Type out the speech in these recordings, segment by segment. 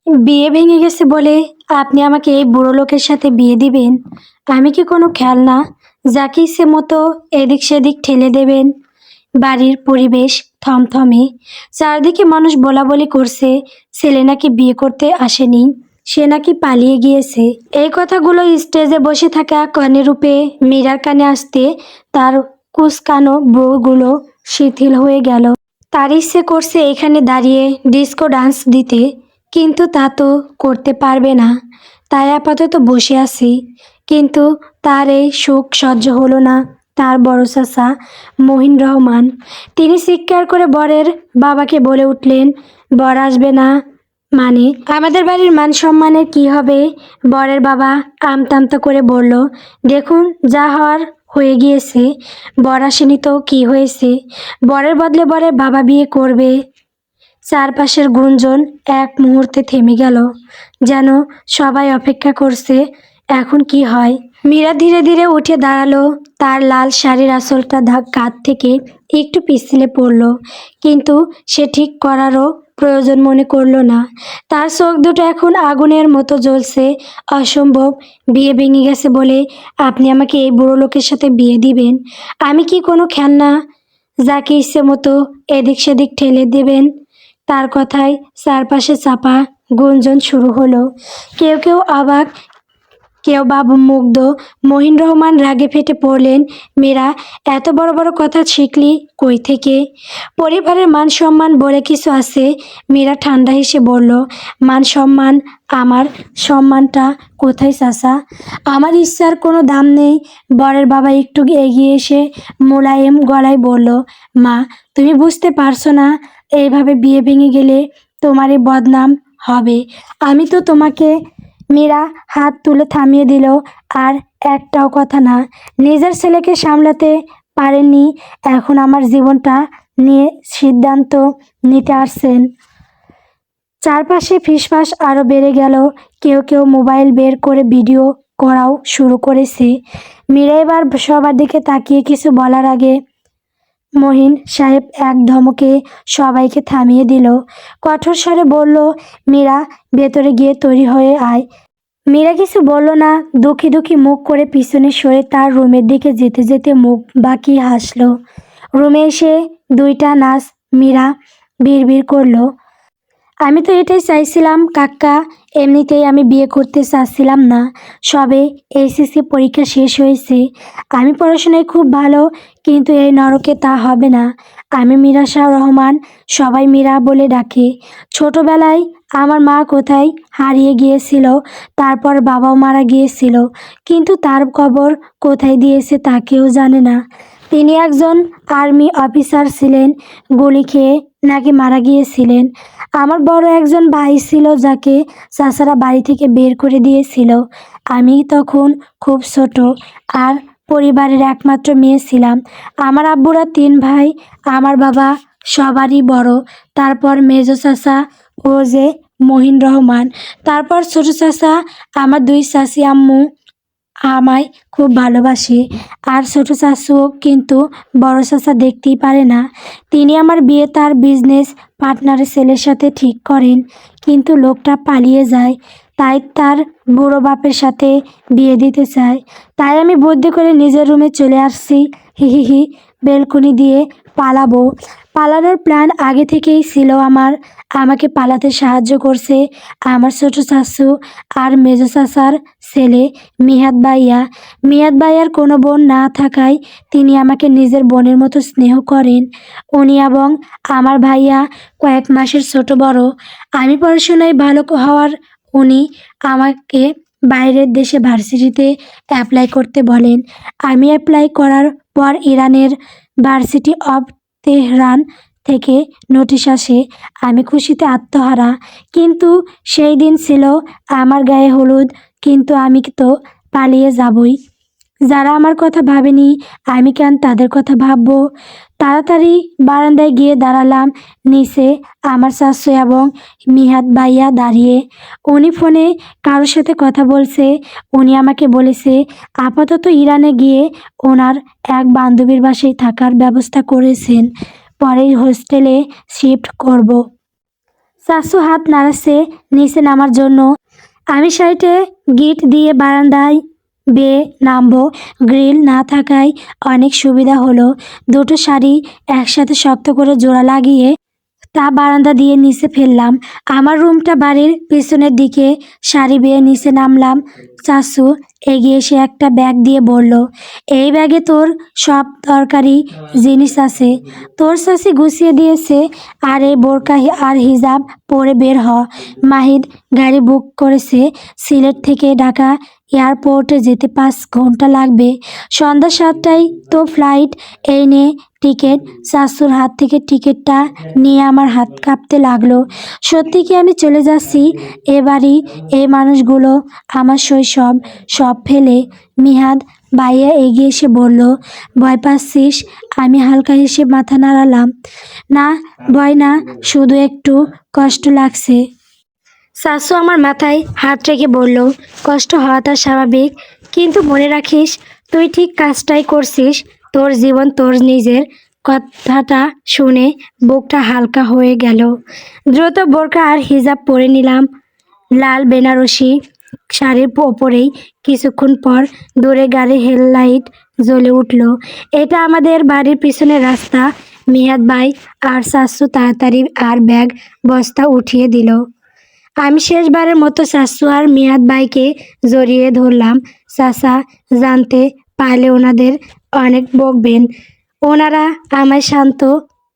বিয়ে ভেঙে গেছে বলে আপনি আমাকে এই বুড়ো লোকের সাথে বিয়ে দিবেন? আমি কি কোনো খেলনা যাকে ইচ্ছে মতো এদিক সেদিক ঠেলে দেবেন? বাড়ির পরিবেশ থমথমে, চারদিকে মানুষ বলাবলি করছে ছেলে নাকি বিয়ে করতে আসেনি, সে নাকি পালিয়ে গিয়েছে। এই কথাগুলো স্টেজে বসে থাকা কনে রূপে মীরার কানে আসতে তার কুচকানো ব্রুগুলো শিথিল হয়ে গেল। তার ইচ্ছে করছে এখানে দাঁড়িয়ে ডিস্কো ডান্স দিতে, কিন্তু তা তো করতে পারবে না। তাই আপাতত বসে আছি। কিন্তু তার এই সুখ সহ্য হলো না তার বড় চাচা মহিন রহমান। তিনি চিৎকার করে বরের বাবাকে বলে উঠলেন, বর আসবে না মানে আমাদের বাড়ির মান সম্মানের কি হবে? বরের বাবা আমতামতা করে বলল, দেখুন যা হওয়ার হয়ে গিয়েছে। বর আসেনি তো কি হয়েছে? বরের বদলে বরের বাবা বিয়ে করবে। চারপাশের গুঞ্জন এক মুহূর্তে থেমে গেল, যেন সবাই অপেক্ষা করছে এখন কি হয়। মীরা ধীরে ধীরে উঠে দাঁড়ালো। তার লাল শাড়ির আঁচলটা কাঁধ থেকে একটু পিছলে পড়ল, কিন্তু সে ঠিক করারও প্রয়োজন মনে করলো না। তার চোখ দুটো এখন আগুনের মতো জ্বলছে। অসম্ভব, বিয়ে ভেঙে গেছে বলে আপনি আমাকে এই বুড়ো লোকের সাথে বিয়ে দিবেন? আমি কি কোনো খেলনা যাকে ইচ্ছে মতো এদিক সেদিক ঠেলে দেবেন? তার কথায় চারপাশে চাপা গুঞ্জন শুরু হলো। কেউ কেউ অবাক, কেউ মুগ্ধ। মহিন রহমান রাগে ফেটে পড়লেন, মেয়েরা এত বড় বড় কথা শিখলি কই থেকে? পরিবারের মান সম্মান বলে কিছু আছে? মীরা ঠান্ডা হেসে বলল, মান সম্মান? আমার সম্মানটা কোথায় চাচা? আমার ইচ্ছার কোনো দাম নেই। বরের বাবা একটু এগিয়ে এসে মোলায়েম গলায় বলল, মা, তুমি বুঝতে পারছো না? এইভাবে বিয়ে ভেঙে গেলে তোমারই বদনাম হবে। আমি তো তোমাকে। মীরা হাত তুলে থামিয়ে দিল, আর একটাও কথা না। নিজের ছেলেকে সামলাতে পারেননি, এখন আমার জীবনটা নিয়ে সিদ্ধান্ত নিতে আসছেন। চারপাশে ফিসফাস আরও বেড়ে গেল। কেউ কেউ মোবাইল বের করে ভিডিও করাও শুরু করেছে। মীরা এবার সবার দিকে তাকিয়ে কিছু বলার আগে মহিন সাহেব এক ধমকে সবাইকে থামিয়ে দিল। কঠোর স্বরে বলল, মীরা, ভেতরে গিয়ে তৈরি হয়ে আয়। মীরা কিছু বলল না। দুঃখী দুঃখী মুখ করে পিছনে সরে তার রুমের দিকে যেতে যেতে মুখ বাঁকিয়ে হাসলো। রুমে এসে দুইটা নাচ মীরা বিড়বিড় করলো, আমি তো এটাই চাইছিলাম কাকা। এমনিতেই আমি বিয়ে করতে চাচ্ছিলাম না। সবে এইচএসসি পরীক্ষা শেষ হয়েছে। আমি পড়াশোনায় খুব ভালো, কিন্তু এই নরকে তা হবে না। আমি মীরা শাহ রহমান, সবাই মীরা বলে ডাকে। ছোটবেলায় আমার মা কোথায় হারিয়ে গিয়েছিল, তারপর বাবাও মারা গিয়েছিল, কিন্তু তার কবর কোথায় দিয়েছে তা কেউ জানে না। তিনি একজন আর্মি অফিসার ছিলেন, গুলি খেয়ে নাকি মারা গিয়েছিলেন। আমার বড় একজন ভাই ছিল যাকে চাচারা বাড়ি থেকে বের করে দিয়েছিল। আমি তখন খুব ছোট আর পরিবারের একমাত্র মেয়ে ছিলাম। আমার আব্বুরা তিন ভাই, আমার বাবা সবারই বড়। তারপর মেজো চাচা, ও যে মহিন রহমান। তারপর ছোট চাচা। আমার দুই চাচি আম্মু আমায় খুব ভালোবাসে, আর ছোট চাচুও, কিন্তু বড় চাচা দেখতেই পারে না। তিনি আমার বিয়ে তার বিজনেস পার্টনারের ছেলের সাথে ঠিক করেন, কিন্তু লোকটা পালিয়ে যায়। তাই তার বুড়ো বাপের সাথে বিয়ে দিতে চায়। তাই আমি বুদ্ধি করে নিজের রুমে চলে আসছি। হি হি হি, বেলকনি দিয়ে পালাবো। পালানোর প্ল্যান আগে থেকেই ছিল আমার। আমাকে পালাতে সাহায্য করছে আমার ছোট চাচু আর মেজো চাচার ছেলে মিহাদ ভাইয়া। মিহাদ ভাইয়ার কোনো বোন না থাকায় তিনি আমাকে নিজের বোনের মতো স্নেহ করেন। উনি এবং আমার ভাইয়া কয়েক মাসের ছোট বড়। আমি পড়াশোনায় ভালো হওয়ার উনি আমাকে বাইরের দেশে ভার্সিটিতে অ্যাপ্লাই করতে বলেন। আমি অ্যাপ্লাই করার পর ইরানের ভার্সিটি অফ তেহরান থেকে নোটিশ আসে। আমি খুশিতে আত্মহারা। কিন্তু সেই দিন ছিল আমার গায়ে হলুদ, কিন্তু আমি তো পালিয়ে যাবই। যারা আমার কথা ভাবেনি, আমি কেন তাদের কথা ভাববো? তাড়াতাড়ি বারান্দায় গিয়ে দাঁড়ালাম। নিচে আমার শাশু এবং মিহাদ ভাইয়া দাঁড়িয়ে। উনি ফোনে কারোর সাথে কথা বলছে। উনি আমাকে বলেছে আপাতত ইরানে গিয়ে ওনার এক বান্ধবীর বাসায় থাকার ব্যবস্থা করেছেন, পরে হোস্টেলে শিফট করব। চাচু হাত নাড়াচ্ছে নিচে নামার জন্য। আমি সাইডে গিট দিয়ে বারান্দায় বেয়ে নামবো। গ্রিল না থাকায় অনেক সুবিধা হলো। দুটো শাড়ি একসাথে শক্ত করে জোড়া লাগিয়ে তা বারান্দা দিয়ে নিচে ফেললাম। আমার রুমটা বাড়ির পিছনের দিকে। শাড়ি বেয়ে নিচে নামলাম। চাচু এগিয়ে এসে একটা ব্যাগ দিয়ে বলল, এই ব্যাগে তোর সব দরকারি জিনিস আছে। তোর চাচি গুছিয়ে দিয়েছে। আর এই বোরকা আর হিজাব পরে বের হ। মাহিদ গাড়ি বুক করেছে। সিলেট থেকে ঢাকা এয়ারপোর্টে যেতে 5 ঘন্টা লাগবে। সন্ধ্যা 7টায় তো ফ্লাইট। এই নে টিকিট। চাচুর হাত থেকে টিকিটটা নিয়ে আমার হাত কাঁপতে লাগলো। সত্যি কি আমি চলে যাচ্ছি এবারই? এই মানুষগুলো আমার শৈশব সব ফেলে। মিহাদ ভাইয়া এগিয়ে এসে বলল, ভয় পাচ্ছিস? আমি হালকা হেসে মাথা নাড়ালাম। না, ভয় না, শুধু একটু কষ্ট লাগছে। চাচু আমার মাথায় হাত রেখে বলল, কষ্ট হওয়াটা স্বাভাবিক, কিন্তু মনে রাখিস তুই ঠিক কাজটাই করছিস। তোর জীবন তোর নিজের। কথাটা শুনে বুকটা হালকা হয়ে গেল। দ্রুত বোরকা আর হিজাব পরে নিলাম। লাল বেনারসি শাড়ির ওপরেই। কিছুক্ষণ পর দূরে গাড়ির হেডলাইট জ্বলে উঠল। এটা আমাদের বাড়ির পিছনের রাস্তা। মিয়াদ ভাই আর চাচু তাড়াতাড়ি আর ব্যাগ বস্তা উঠিয়ে দিল। আমি শেষবারের মতো চাচু আর মিয়াদ ভাইকে জড়িয়ে ধরলাম। চাচা জানতে পারলে ওনাদের অনেক বকবেন। ওনারা আমায় শান্ত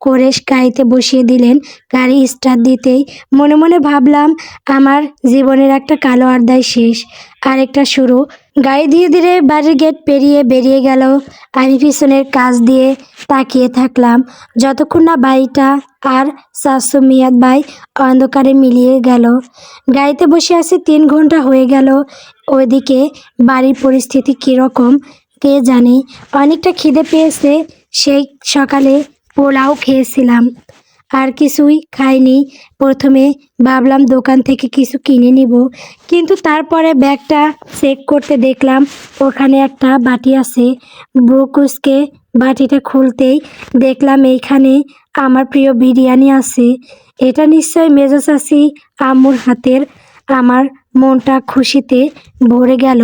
করে গাড়িতে বসিয়ে দিলেন। গাড়ি স্টার্ট দিতেই মনে মনে ভাবলাম, আমার জীবনের একটা কালো অধ্যায় শেষ, আর একটা শুরু। গাড়ি ধীরে ধীরে বাড়ির গেট পেরিয়ে বেরিয়ে গেল। আমি পিছনের কাছ দিয়ে তাকিয়ে থাকলাম যতক্ষণ না বাড়িটা আর চাচু মিয়াদ ভাই অন্ধকারে মিলিয়ে গেল। গাড়িতে বসে আছি 3 ঘন্টা হয়ে গেল। ওইদিকে বাড়ির পরিস্থিতি কীরকম কে জানে। অনেকটা খিদে পেয়েছে। সেই সকালে পোলাও খেয়েছিলাম, আর কিছুই খাইনি। প্রথমে ভাবলাম দোকান থেকে কিছু কিনে নিব, কিন্তু তারপরে ব্যাগটা চেক করতে দেখলাম ওখানে একটা বাটি আছে। বুকুসকে বাটিটা খুলতেই দেখলাম এইখানে আমার প্রিয় বিরিয়ানি আছে। এটা নিশ্চয় মেজো চাচি আম্মুর হাতের। আমার মনটা খুশিতে ভরে গেল।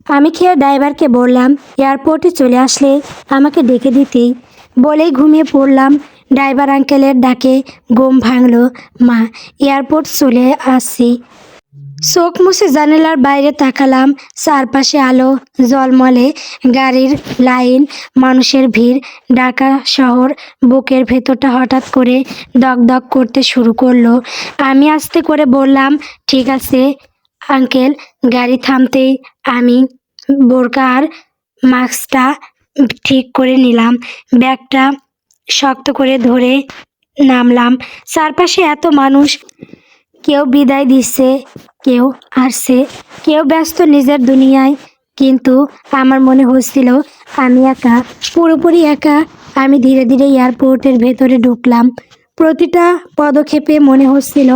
আমি খেয়ে ড্রাইভারকে বললাম, এয়ারপোর্টে চলে আসলে আমাকে ডেকে দিতেই। বলেই ঘুমিয়ে পড়লাম। ড্রাইভার আঙ্কেলের ডাকে ঘুম ভাঙলো। মা, এয়ারপোর্ট চলে আসছি। চোখ মুছে জানালার বাইরে তাকালাম। চারপাশে আলো ঝলমলে, গাড়ির লাইন, মানুষের ভিড়। ঢাকা শহর। বুকের ভেতরটা হঠাৎ করে দগদগ করতে শুরু করলো। আমি আস্তে করে বললাম, ঠিক আছে আঙ্কেল। গাড়ি থামতেই আমি বোরকা আর মাস্কটা ঠিক করে নিলাম। ব্যাগটা শক্ত করে ধরে নামলাম। চারপাশে এত মানুষ, কেউ বিদায় দিচ্ছে, কেউ আসছে, কেউ ব্যস্ত নিজের দুনিয়ায়। কিন্তু আমার মনে হচ্ছিল আমি একা, পুরোপুরি একা। আমি ধীরে ধীরে এয়ারপোর্টের ভেতরে ঢুকলাম। প্রতিটা পদক্ষেপে মনে হচ্ছিল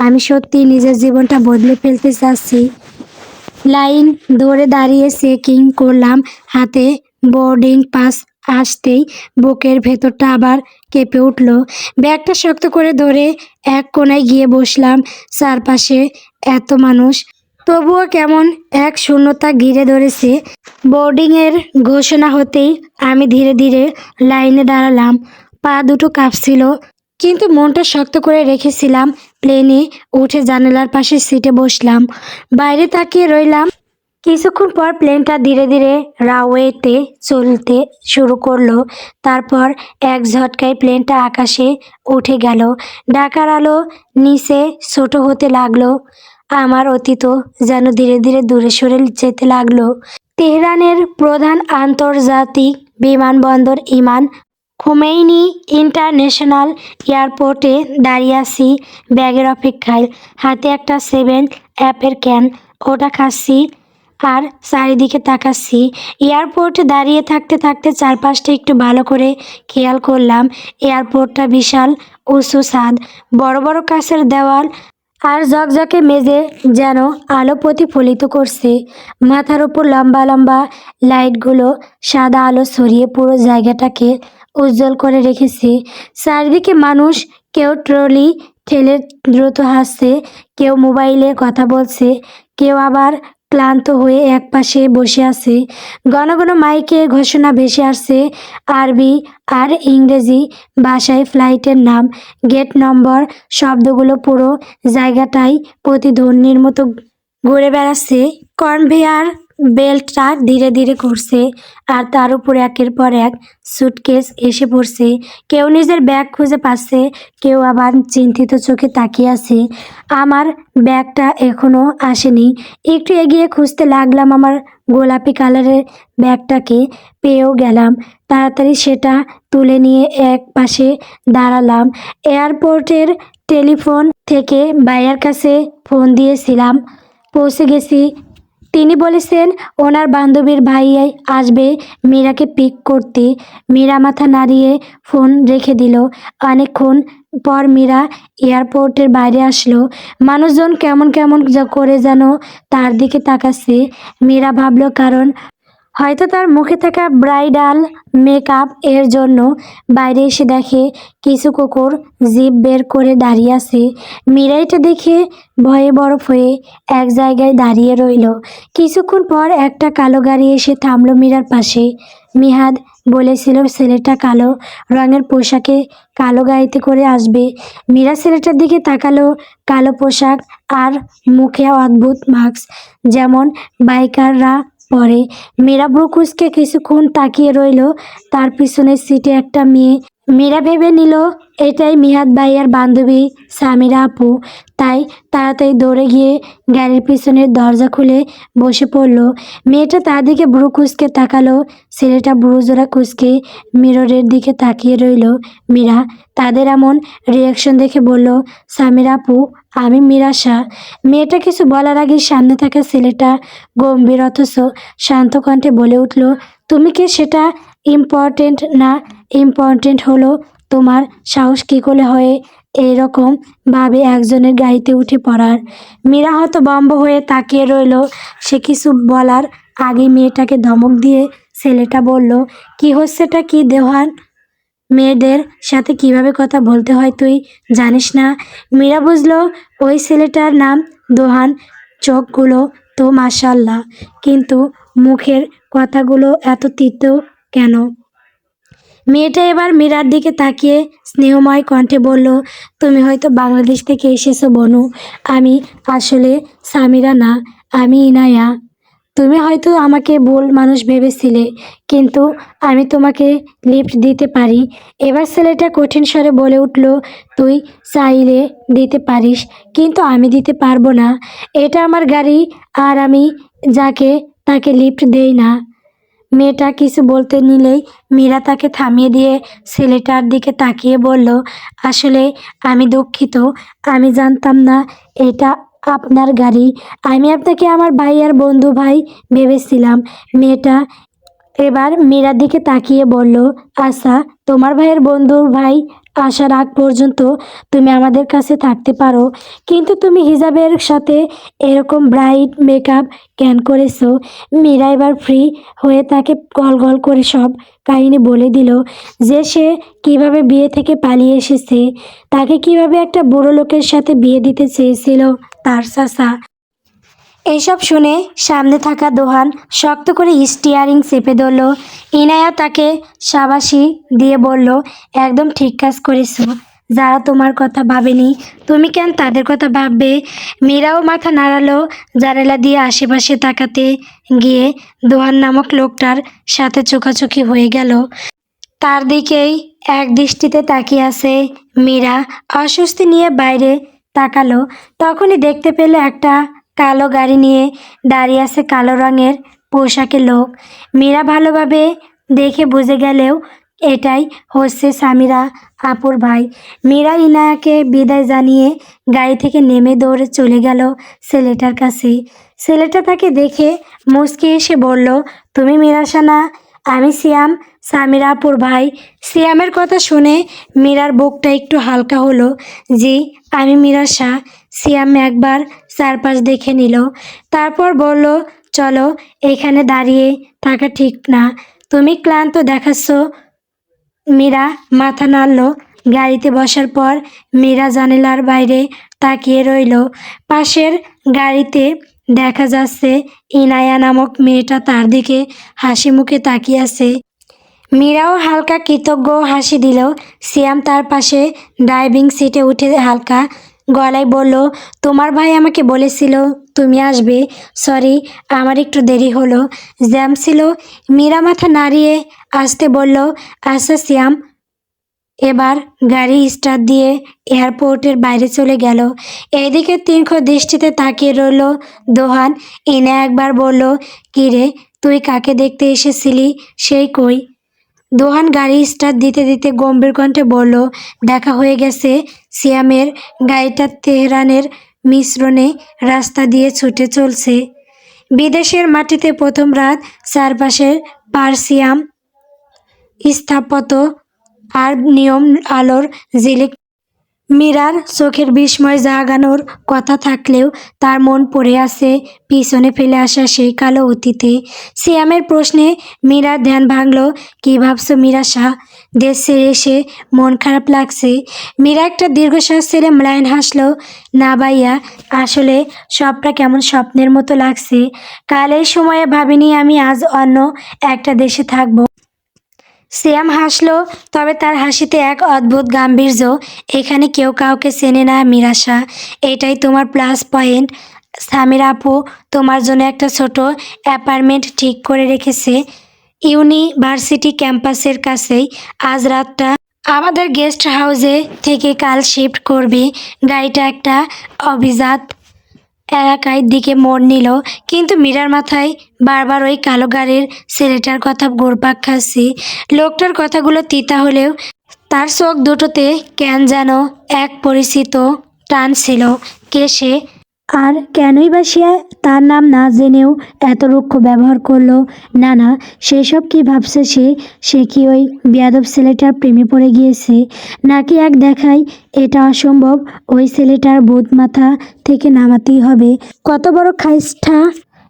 আমি সত্যি নিজের জীবনটা বদলে ফেলতে চাচ্ছি। লাইন ধরে দাঁড়িয়ে চেকিং করলাম। হাতে বোর্ডিং পাস আসতেই বুকের ভেতরটা আবার কেঁপে উঠল। ব্যাগটা শক্ত করে ধরে এক কোণায় গিয়ে বসলাম। চারপাশে এত মানুষ, তবুও কেমন এক শূন্যতা ঘিরে ধরেছে। বোর্ডিংয়ের ঘোষণা হতেই আমি ধীরে ধীরে লাইনে দাঁড়ালাম। পা দুটো কাঁপছিল, কিন্তু মনটা শক্ত করে রেখেছিলাম। প্লেনে উঠে জানালার পাশে সিটে বসলাম। বাইরে তাকিয়ে রইলাম। কিছুক্ষণ পর প্লেনটা ধীরে ধীরে রানওয়েতে চলতে শুরু করলো। তারপর এক ঝটকায় প্লেনটা আকাশে উঠে গেল। ঢাকার আলো নিচে ছোট হতে লাগলো। আমার অতীত যেন ধীরে ধীরে দূরে সরে যেতে লাগলো। তেহরানের প্রধান আন্তর্জাতিক বিমানবন্দর ইমাম খোমেনি ইন্টারন্যাশনাল এয়ারপোর্টে দাঁড়িয়ে আছি ব্যাগের অপেক্ষায়। হাতে একটা 7 আপের ক্যান, ওটা খাচ্ছি আর চারিদিকে তাকাচ্ছি। এয়ারপোর্টে দাঁড়িয়ে থাকতে থাকতে চারপাশটা একটু ভালো করে খেয়াল করলাম। এয়ারপোর্টটা বিশাল, উঁচু ছাদ, বড় বড় কাঁচের দেওয়াল আর ঝকঝকে মেঝে যেন আলো প্রতিফলিত করছে। মাথার উপর লম্বা লম্বা লাইটগুলো সাদা আলো ছড়িয়ে পুরো জায়গাটাকে উজ্জ্বল করে রেখেছে। চারিদিকে মানুষ, কেউ ট্রলি, ঠেলে দ্রুত হাসছে, কেউ মোবাইলে কথা বলছে, কেউ আবার ক্লান্ত হয়ে একপাশে বসে আছে। ঘন ঘন মাইকে ঘোষণা ভেসে আসছে আরবি আর ইংরেজি ভাষায়, ফ্লাইটের নাম, গেট নম্বর। শব্দগুলো পুরো জায়গাটাই প্রতিধ্বনির মতো ঘুরে বেড়াচ্ছে। কনভেয়ার বেল্টটা ধীরে ধীরে ঘুরছে, আর তার উপরে একের পর এক সুটকেস এসে পড়ছে। কেউ নিজের ব্যাগ খুঁজে পাচ্ছে, কেউ আবার চিন্তিত চোখে তাকিয়ে আছে। আমার ব্যাগটা এখনো আসেনি। একটু এগিয়ে খুঁজতে লাগলাম আমার গোলাপি কালারের ব্যাগটাকে, পেয়েও গেলাম। তাড়াতাড়ি সেটা তুলে নিয়ে এক পাশে দাঁড়ালাম। এয়ারপোর্টের টেলিফোন থেকে ভাইয়ার কাছে ফোন দিয়েছিলাম, পৌঁছে গেছি। তিনি বলেছেন ওনার বান্ধবীর ভাইয়াই আসবে মীরাকে পিক করতে। মীরা মাথা নাড়িয়ে ফোন রেখে দিল। অনেকক্ষণ পর মীরা এয়ারপোর্টের বাইরে আসলো। মানুষজন কেমন কেমন করে যেন তার দিকে তাকাচ্ছে। মীরা ভাবলো কারণ হয়তো তার মুখে থাকা ব্রাইডাল মেকআপ এর জন্য। বাইরে এসে দেখে কিছু কুকুর জিভ বের করে দাঁড়িয়ে আছে। মীরা এটা দেখে ভয়ে বরফ হয়ে এক জায়গায় দাঁড়িয়ে রইল। কিছুক্ষণ পর একটা কালো গাড়ি এসে থামলো মীরার পাশে। মিহাদ বলেছিল ছেলেটা কালো রঙের পোশাকে কালো গাড়িতে করে আসবে। মীরা ছেলেটার দিকে তাকালো। কালো পোশাক আর মুখে অদ্ভুত মাস্ক, যেমন বাইকাররা পরে। মীরা ব্রু কুঁচকে কিছুক্ষণ তাকিয়ে রইল। তার পিছনের সিটে একটা মেয়ে। মীরা ভেবে নিল এটাই মিহাদ ভাইয়ার বান্ধবী সামিরা আপু। তাই তাড়াতাড়ি দৌড়ে গিয়ে গাড়ির পিছনের দরজা খুলে বসে পড়ল। মেয়েটা তার দিকে ব্রু কুঁচকে তাকালো। ছেলেটা ব্রু জোড়া কুঁচকে মিররের দিকে তাকিয়ে রইল। মীরা তাদের এমন রিয়াকশন দেখে বলল, সামিরা আপু, আমি মীরা শাহ। মেয়েটা কিছু বলার আগে সামনে থাকা ছেলেটা গম্ভীর অথচ শান্ত কণ্ঠে বলে উঠল, তুমি কি সেটা ইম্পর্টেন্ট না? ইম্পর্টেন্ট হলো তোমার সাহস কী করে হয়ে এইরকম ভাবে একজনের গাড়িতে উঠে পড়ার। মীরা হতভম্ব হয়ে তাকিয়ে রইল। সে কিছু বলার আগে মেয়েটাকে ধমক দিয়ে ছেলেটা বলল, কি হচ্ছেটা কি দেওয়ান? মেয়েদের সাথে কিভাবে কথা বলতে হয় তুই জানিস না? মীরা বুঝলো ওই ছেলেটার নাম দোহান। চোখগুলো তো মাশাআল্লাহ, কিন্তু মুখের কথাগুলো এত তিতো কেন? মেয়েটা এবার মীরার দিকে তাকিয়ে স্নেহময় কণ্ঠে বলল, তুমি হয়তো বাংলাদেশ থেকে এসেছো বনু। আমি আসলে সামিরা না, আমি ইনায়া। তুমি হয়তো আমাকে ভুল মানুষ ভেবেছিলে, কিন্তু আমি তোমাকে লিফট দিতে পারি। এবার ছেলেটা কঠিন স্বরে বলে উঠল, তুই চাইলে দিতে পারিস, কিন্তু আমি দিতে পারবো না। এটা আমার গাড়ি, আর আমি যাকে তাকে লিফট দেই না। মেয়েটা কিছু বলতে নিলেই মীরা তাকে থামিয়ে দিয়ে ছেলেটার দিকে তাকিয়ে বলল, আসলে আমি দুঃখিত, আমি জানতাম না এটা আপনার গাড়ি। আমি আপনাকে আমার ভাইয়ার বন্ধু ভাই ভেবেছিলাম। মেয়েটা এবার মীরার দিকে তাকিয়ে বলল, আচ্ছা, তোমার ভাইয়ের বন্ধুর ভাই আসার আগ পর্যন্ত তুমি আমাদের কাছে থাকতে পারো, কিন্তু তুমি হিজাবের সাথে এরকম ব্রাইট মেকআপ কেন করেছো? মীরা এবার ফ্রি হয়ে তাকে গল গল করে সব কাহিনী বলে দিল, যে সে কিভাবে বিয়ে থেকে পালিয়ে এসেছে, তাকে কিভাবে একটা বুড়ো লোকের সাথে বিয়ে দিতে চেয়েছিল তার চাচা। এইসব শুনে সামনে থাকা দোহান শক্ত করে স্টিয়ারিং চেপে ধরল। ইনায়া তাকে শাবাশি দিয়ে বলল, একদম ঠিক কাজ করেছো। যারা তোমার কথা ভাবেনি তুমি কেন তাদের কথা ভাববে? মীরাও মাথা নাড়ালো। জানালা দিয়ে আশেপাশে তাকাতে গিয়ে দোহান নামক লোকটার সাথে চোখাচোখি হয়ে গেল। তার দিকেই এক দৃষ্টিতে তাকিয়ে আছে মীরা। অস্বস্তি নিয়ে বাইরে তাকালো, তখনই দেখতে পেল একটা কালো গাড়ি নিয়ে দাঁড়িয়ে আছে কালো রঙের পোশাকে লোক। মীরা ভালোভাবে দেখে বুঝে গেলেও এটাই হচ্ছে সামিরা আপুর ভাই। মীরা ইনায়াকে বিদায় জানিয়ে গাড়ি থেকে নেমে দৌড়ে চলে গেল ছেলেটার কাছে। ছেলেটা তাকে দেখে মুচকি এসে বলল, তুমি মীরাশা না? আমি সিয়াম, সামিরা আপুর ভাই। সিয়ামের কথা শুনে মীরার বুকটা একটু হালকা হলো। জি, আমি মীরা শাহ। সিয়াম একবার চারপাশ দেখে নিল, তারপর বলল, চলো, এখানে দাঁড়িয়ে থাকা ঠিক না, তুমি ক্লান্ত দেখাচ্ছ। মীরা মাথা নাড়ল। গাড়িতে বসার পর মীরা জানালার বাইরে তাকিয়ে রইল। পাশের গাড়িতে দেখা যাচ্ছে ইনায়া নামক মেয়েটা তার দিকে হাসি মুখে তাকিয়ে আছে। মীরাও হালকা কৃতজ্ঞ হাসি দিল। সিয়াম তার পাশে ড্রাইভিং সিটে উঠে হালকা গলায় বলল, তোমার ভাই আমাকে বলেছিল তুমি আসবে। সরি, আমার একটু দেরি হলো, জ্যাম ছিল। মীরা মাথা নাড়িয়ে আসতে বলল, আচ্ছা সিয়াম। এবার গাড়ি স্টার্ট দিয়ে এয়ারপোর্টের বাইরে চলে গেল। এইদিকে তীক্ষ্ণ দৃষ্টিতে তাকিয়ে রইল দোহান। ইনা একবার বলল, কিরে তুই কাকে দেখতে এসেছিলি, সেই কই? দোহান গাড়ি স্টার্ট দিতে দিতে গম্ভীর কণ্ঠে বলল, দেখা হয়ে গেছে। সিয়ামের গাড়িটা তেহরানের মিশ্রণে রাস্তা দিয়ে ছুটে চলছে। বিদেশের মাটিতে প্রথম রাত, চারপাশের পার্সিয়াম স্থাপত্য আর নিয়ম আলোর ঝিলিক। মীরার চোখের বিস্ময় জাগানোর কথা থাকলেও তার মন পড়ে আছে পিছনে ফেলে আসা সেই কালো অতীতে। সিয়ামের প্রশ্নে মীরার ধ্যান ভাঙল। কী ভাবছো মীরা শাহ? দেশ ছেড়ে এসে মন খারাপ লাগছে? মীরা একটা দীর্ঘশ্বাস ছেড়ে ম্লান হাসলো। না ভাইয়া, আসলে সবটা কেমন স্বপ্নের মতো লাগছে। কাল এই সময়ে ভাবিনি আমি আজ অন্য একটা দেশে থাকবো। সিয়াম হাসলো, তবে তার হাসিতে এক অদ্ভুত গাম্ভীর্য। এখানে কেউ কাউকে চেনে না মীরাশা, এটাই তোমার প্লাস পয়েন্ট। সামিরা আপু তোমার জন্য একটা ছোট অ্যাপার্টমেন্ট ঠিক করে রেখেছে ইউনিভার্সিটি ক্যাম্পাসের কাছেই। আজ রাতটা আমাদের গেস্ট হাউসে থেকে কাল শিফট করবে। গাড়িটা একটা অভিজাত এলাকায় দিকে মোড় নিল, কিন্তু মীরার মাথায় বারবার ওই কালো গাড়ির ছেলেটার কথা ঘুরপাক খাচ্ছে। লোকটার কথাগুলো তিতা হলেও তার চোখ দুটোতে কেন যেন এক পরিচিত টান ছিল। কে সে? আর কেনই বা সে তার নাম না জেনেও এত রুক্ষ ব্যবহার করলো? না না, সেসব কি ভাবছে সে? সে কি ওই বেয়াদব ছেলেটার প্রেমে পড়ে গিয়েছে? নাকি এক দেখায় এটা অসম্ভব, ওই ছেলেটার ভূত মাথা থেকে নামাতেই হবে? কত বড় খাইস্টা!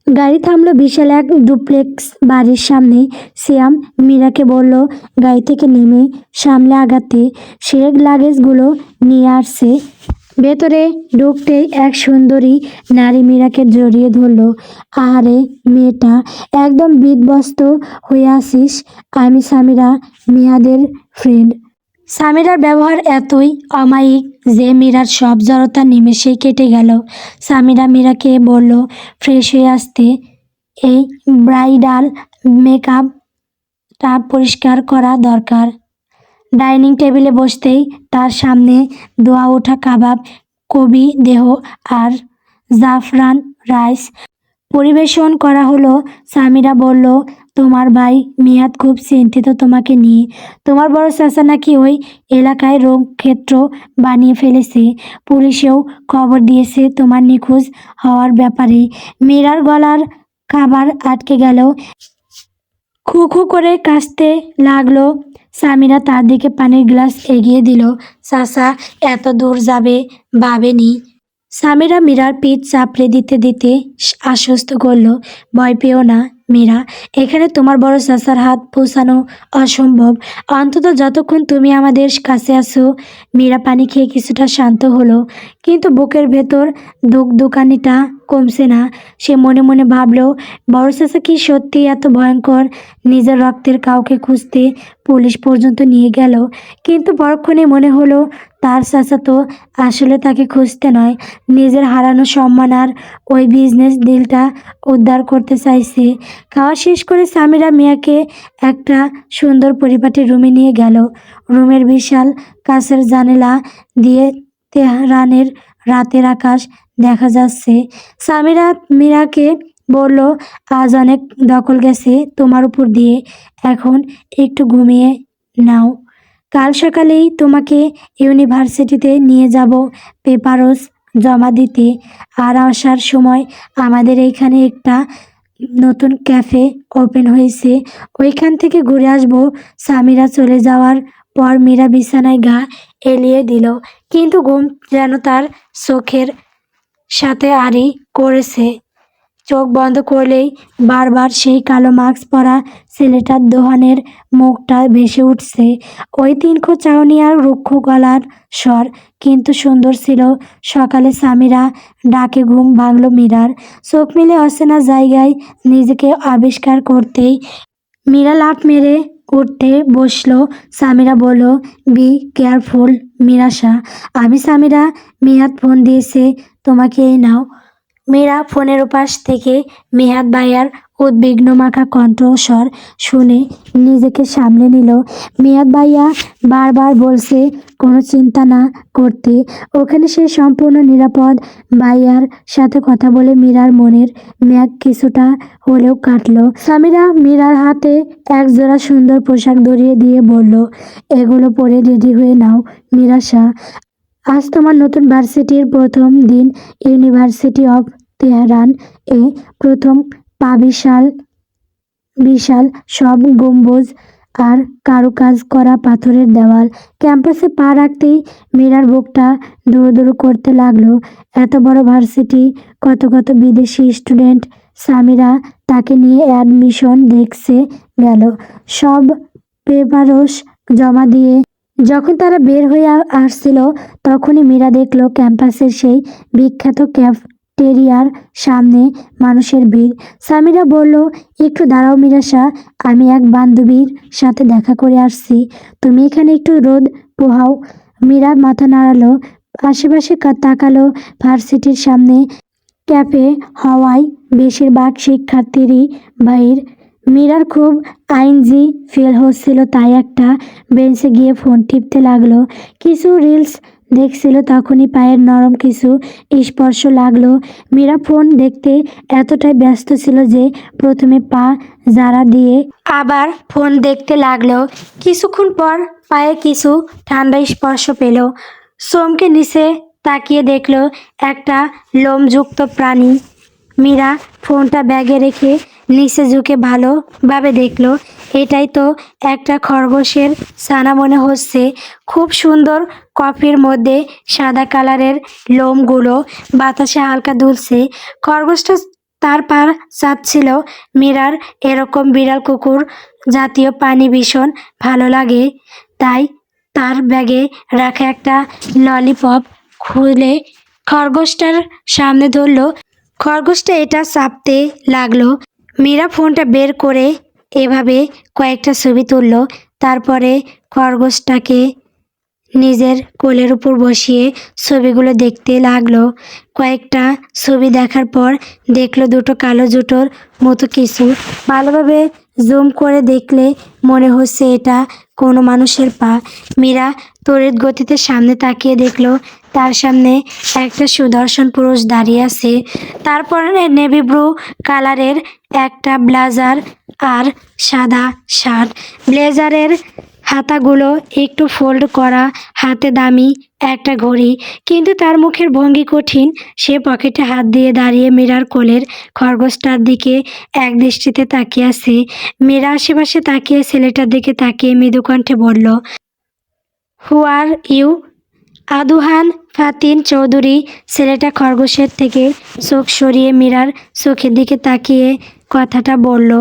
গাড়ি থামলো বিশাল এক ডুপ্লেক্স বাড়ির সামনে। সিয়াম মীরাকে বলল গাড়ি থেকে নেমে সামনে আগাতে। সে লাগেজগুলো নিয়ে আসছে। ভেতরে ঢুকতেই এক সুন্দরী নারী মীরাকে জড়িয়ে ধরল। আহারে মেয়েটা, একদম বিধ্বস্ত হয়ে আসিস। আমি সামিরা, মিয়াদের ফ্রেন্ড। সামিরার ব্যবহার এতই অমায়িক যে মীরার সব জড়তা নিমেষেই কেটে গেল। সামিরা মীরাকে বলল ফ্রেশ হয়ে আসতে, এই ব্রাইডাল মেকআপটা পরিষ্কার করা দরকার। ডাইনিং টেবিলে বসতেই তার সামনে ধোয়া ওঠা কাবাব, কবি দেহ আর জাফরান রাইস পরিবেশন করা হলো। সামিরা বলল, তোমার ভাই মিয়াদ খুব চিন্তিত তোমাকে নিয়ে। তোমার বড় চাচা নাকি ওই এলাকায় রোগক্ষেত্র বানিয়ে ফেলেছে। পুলিশেও খবর দিয়েছে তোমার নিখোঁজ হওয়ার ব্যাপারে। মীরার গলার খাবার আটকে গেল, খু খু করে কাশতে লাগলো। সামিরা তার দিকে পানির গ্লাস এগিয়ে দিল। চাচা এত দূর যাবে ভাবেনি। সামিরা মীরার পিঠ চাপড়ে দিতে দিতে আশ্বস্ত করল, ভয় পেও না মীরা, এখানে তোমার বড় চাচার হাত পৌঁছানো অসম্ভব, অন্তত যতক্ষণ তুমি আমাদের কাছে আছো। মীরা পানি খেয়ে কিছুটা শান্ত হলো, কিন্তু বুকের ভেতর দুকানিটা কমছে না। সে মনে মনে ভাবল, বড় চাচা কি সত্যি এত ভয়ঙ্কর? নিজের রক্তের কাউকে খুঁজতে পুলিশ পর্যন্ত নিয়ে গেল, কিন্তু পরক্ষণে মনে হলো তার চাচা তো আসলে তাকে খুঁজতে নয়, নিজের হারানো সম্মান আর ওই বিজনেস ডিলটা উদ্ধার করতে চাইছে। খাওয়া শেষ করে সামিরা মিয়াকে একটা সুন্দর পরিপাটি রুমে নিয়ে গেল। রুমের বিশাল কাচের জানালা দিয়ে তেহরানের রাতের আকাশ দেখা যাচ্ছে। সামিরা মীরাকে বলল, আজ অনেক দখল গেছে তোমার উপর দিয়ে, এখন একটু ঘুমিয়ে নাও। কাল সকালেই তোমাকে ইউনিভার্সিটিতে নিয়ে যাব পেপারস জমা দিতে। আর আসার সময় আমাদের এইখানে একটা নতুন ক্যাফে ওপেন হয়েছে, ওইখান থেকে ঘুরে আসবো। সামিরা চলে যাওয়ার পর মীরা বিছানায় গা এলিয়ে দিল, কিন্তু ঘুম যেন তার চোখের সাথে আড়ি করেছে। চোখ বন্ধ করলেই বারবার সেই কালো মাস্ক পরা ছেলেটার দোহানের মুখটা ভেসে উঠছে। ওই তিনকো চাউনি আর রুক্ষ গলার স্বর কিন্তু সুন্দর ছিল। সকালে সামিরা ডাকে ঘুম ভাঙল মীরার। চোখ মিলে অচেনা জায়গায় নিজেকে আবিষ্কার করতেই মীরা লাফ মেরে উঠতে বসলো। সামিরা বলল, বি কেয়ারফুল মীরাশা। আমি সামিরা, মিহাদ ফোন দিয়েছে তোমাকে, এই নাও। মীরা ফোনের ওপাশ থেকে মিহাদ ভাইয়ার উদ্বিগ্ন মাখা কণ্ঠস্বর শুনে নিজেকে সামলে নিল। মিহাদ ভাইয়া বারবার বলছে কোনো চিন্তা না করতে, ওখানে সে সম্পূর্ণ নিরাপদ। ভাইয়ার সাথে কথা বলে মীরার মনের মেঘ কিছুটা হলেও কাটলো। সামিরা মীরার হাতে এক জোড়া সুন্দর পোশাক ধরিয়ে দিয়ে বলল, এগুলো পরে রেডি হয়ে নাও মীরাশা। আজ তোমার নতুন ভার্সিটির প্রথম দিন। ইউনিভার্সিটি অফ তেহরান এ প্রথম পা। বিশাল বিশাল সব গম্বুজ আর কারুকাজ করা পাথরের দেওয়াল। ক্যাম্পাসে পা রাখতেই মীরার বুকটা দুরু করতে লাগলো। এত বড় ভার্সিটি, কত কত বিদেশি স্টুডেন্ট। সামিরা তাকে নিয়ে অ্যাডমিশন ডেস্কে গেল। সব পেপারস জমা দিয়ে যখন তারা বের হয়ে আসছিল, তখনই মীরা দেখলো ক্যাম্পাসের সেই বিখ্যাত ক্যাফটেরিয়ার সামনে মানুষের ভিড়। সামিরা বলল, একটু দাঁড়াও মীরাশা, আমি এক বান্ধবীর সাথে দেখা করে আসছি। তুমি এখানে একটু রোদ পোহাও। মীরা মাথা নাড়ালো, আশেপাশে তাকালো। ভার্সিটির সামনে ক্যাফে হওয়ায় বেশিরভাগ শিক্ষার্থীরই বাইর। মীরার খুব আইনজি ফিল হচ্ছিল, তাই একটা বেঞ্চে গিয়ে ফোন টিপতে লাগলো। কিছু রিলস দেখছিল, তখনই পায়ের নরম কিছু স্পর্শ লাগলো। মীরা ফোন দেখতে এতটাই ব্যস্ত ছিল যে প্রথমে পা জারা দিয়ে আবার ফোন দেখতে লাগলো। কিছুক্ষণ পর পায়ে কিছু ঠান্ডা স্পর্শ পেল। চমকে নিচে তাকিয়ে দেখলো একটা লোমযুক্ত প্রাণী। মীরা ফোনটা ব্যাগে রেখে নিচে ঝুঁকে ভালোভাবে দেখলো। এটাই তো একটা খরগোশের ছানা মনে হচ্ছে। খুব সুন্দর, কফির মধ্যে সাদা কালারের লোমগুলো বাতাসে হালকা দুলছে। খরগোশটা তার পা চাটছিল। মীরার এরকম বিড়াল কুকুর জাতীয় প্রাণী ভীষণ ভালো লাগে, তাই তার ব্যাগে রাখা একটা ললিপপ খুলে খরগোশটার সামনে ধরলো। খরগোশটা এটা চাপতে লাগলো। মীরা ফোনটা বের করে এভাবে কয়েকটা ছবি তুলল। তারপরে খরগোশটাকে নিজের কোলের উপর বসিয়ে ছবিগুলো দেখতে লাগলো। কয়েকটা ছবি দেখার পর দেখলো দুটো কালো জুতোর মতো কিছু। ভালোভাবে জুম করে দেখলে মনে হচ্ছে এটা কোনো মানুষের পা। মীরা তড়িৎ গতিতে সামনে তাকিয়ে দেখলো তার সামনে একটা সুদর্শন পুরুষ দাঁড়িয়ে আছে। তারপরে নেভি ব্লু কালারের একটা ব্লেজার আর সাদা শার্ট। ব্লেজারের হাতাগুলো একটু ফোল্ড করা, হাতে দামি একটা ঘড়ি, কিন্তু তার মুখের ভঙ্গি কঠিন। সে পকেটে হাত দিয়ে দাঁড়িয়ে মীরার কোলের খরগোশটার দিকে এক দৃষ্টিতে তাকিয়ে আছে। মীরা আশেপাশে তাকিয়ে ছেলেটার দিকে তাকিয়ে মৃদু কণ্ঠে বলল, হু আর ইউ? আদুহান ফাতিন চৌধুরী। ছেলেটা খরগোশের থেকে চোখ সরিয়ে মীরার চোখের দিকে তাকিয়ে কথাটা বলল।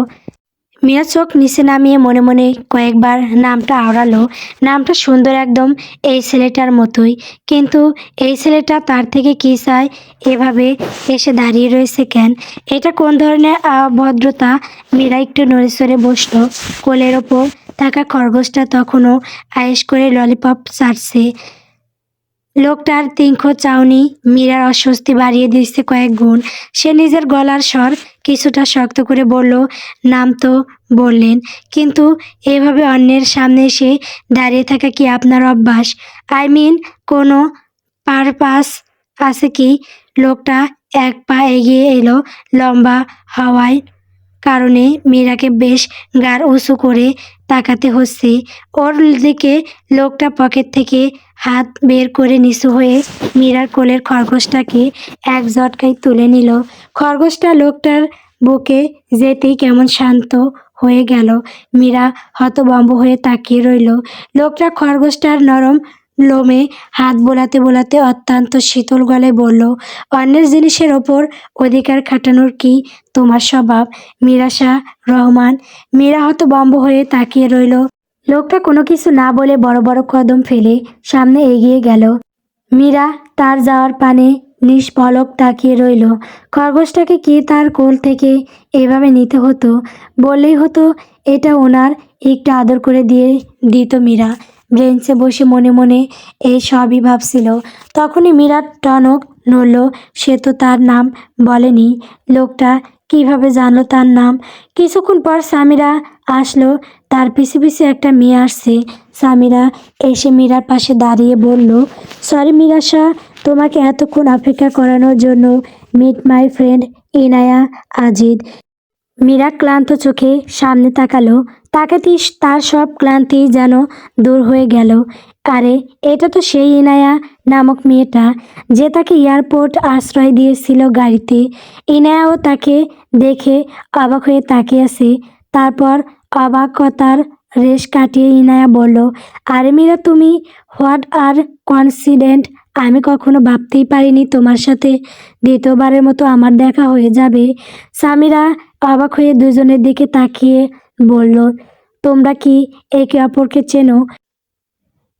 মীরা চোখ নিচে নামিয়ে মনে মনে কয়েকবার নামটা আওড়ালো। নামটা সুন্দর, একদম এই ছেলেটার মতোই। কিন্তু এই ছেলেটা তার থেকে কী চায়? এভাবে এসে দাঁড়িয়ে রয়েছে কেন? এটা কোন ধরনের অভদ্রতা? মীরা একটু নড়ে চড়ে বসলো। কোলের ওপর থাকা খরগোশটা তখনও আয়েশ করে ললিপপ চাটছে। লোকটার তীক্ষ্ণ চাউনি মীরার অস্বস্তি বাড়িয়ে দিচ্ছে কয়েক গুণ। সে নিজের গলার স্বর কিছুটা শক্ত করে বলল, নাম তো বললেন, কিন্তু এভাবে অন্যের সামনে এসে দাঁড়িয়ে থাকা কি আপনার অভ্যাস? আই মিন, কোনো পারপাস আছে কি? লোকটা এক পা এগিয়ে এলো। লম্বা হওয়ায় কারণে মীরাকে বেশ গাড় উঁচু করে তাকাতে হচ্ছে ওর দিকে। লোকটা পকেট থেকে হাত বের করে নিচু হয়ে মীরার কোলের খরগোশটাকে এক ঝটকায় তুলে নিল। খরগোশটা লোকটার বুকে যেতেই কেমন শান্ত হয়ে গেল। মীরা হতভম্ব হয়ে তাকিয়ে রইল। লোকটা খরগোশটার নরম লোমে হাত বোলাতে বোলাতে অত্যন্ত শীতল গলায় বলল, অন্যের জিনিসের ওপর অধিকার খাটানোর কি তোমার স্বভাব? মীরা শাহ রহমান। মীরা হতভম্ব হয়ে তাকিয়ে রইল। লোকটা কোনো কিছু না বলে বড় বড় কদম ফেলে সামনে এগিয়ে গেল। মীরা তার যাওয়ার পানে নিষ্পলক তাকিয়ে রইল। খরগোশটাকে কি তার কোল থেকে এভাবে নিতে হতো? বললেই হতো এটা ওনার, একটু আদর করে দিয়ে দিত মীরা। ব্রেঞ্চে বসে মনে মনে এই সবই ভাবছিল। তখনই মীরার টনক নড়ল। সে তো তার নাম বলেনি। লোকটা কিভাবে জানলো তার নাম? কিছুক্ষণ পর সামিরা আসলো। তার পিছে পিছে একটা মেয়ে আসছে। সামিরা এসে মীরার পাশে দাঁড়িয়ে বলল, সরি মীরা শাহ, তোমাকে এতক্ষণ অপেক্ষা করানোর জন্য। Meet my friend Inaya Ajid. Meera ক্লান্ত চোখে সামনে তাকালো। তাকাতেই তার সব ক্লান্তি যেন দূর হয়ে গেল। আরে, এটা তো সেই ইনায়া নামক মেয়েটা যে তাকে এয়ারপোর্ট আশ্রয় দিয়েছিল গাড়িতে। ইনায়াও তাকে দেখে অবাক হয়ে তাকিয়ে আছে। তারপর অবাকতার রেশ কাটিয়ে ইনায়া বলল, আরে মীরা তুমি, হোয়াট আর কনসিডেন্ট। আমি কখনো ভাবতেই পারিনি তোমার সাথে দ্বিতীয়বারের মতো আমার দেখা হয়ে যাবে। সামিরা অবাক হয়ে দুজনের দিকে তাকিয়ে বলল, তোমরা কি একে অপরকে চেনো?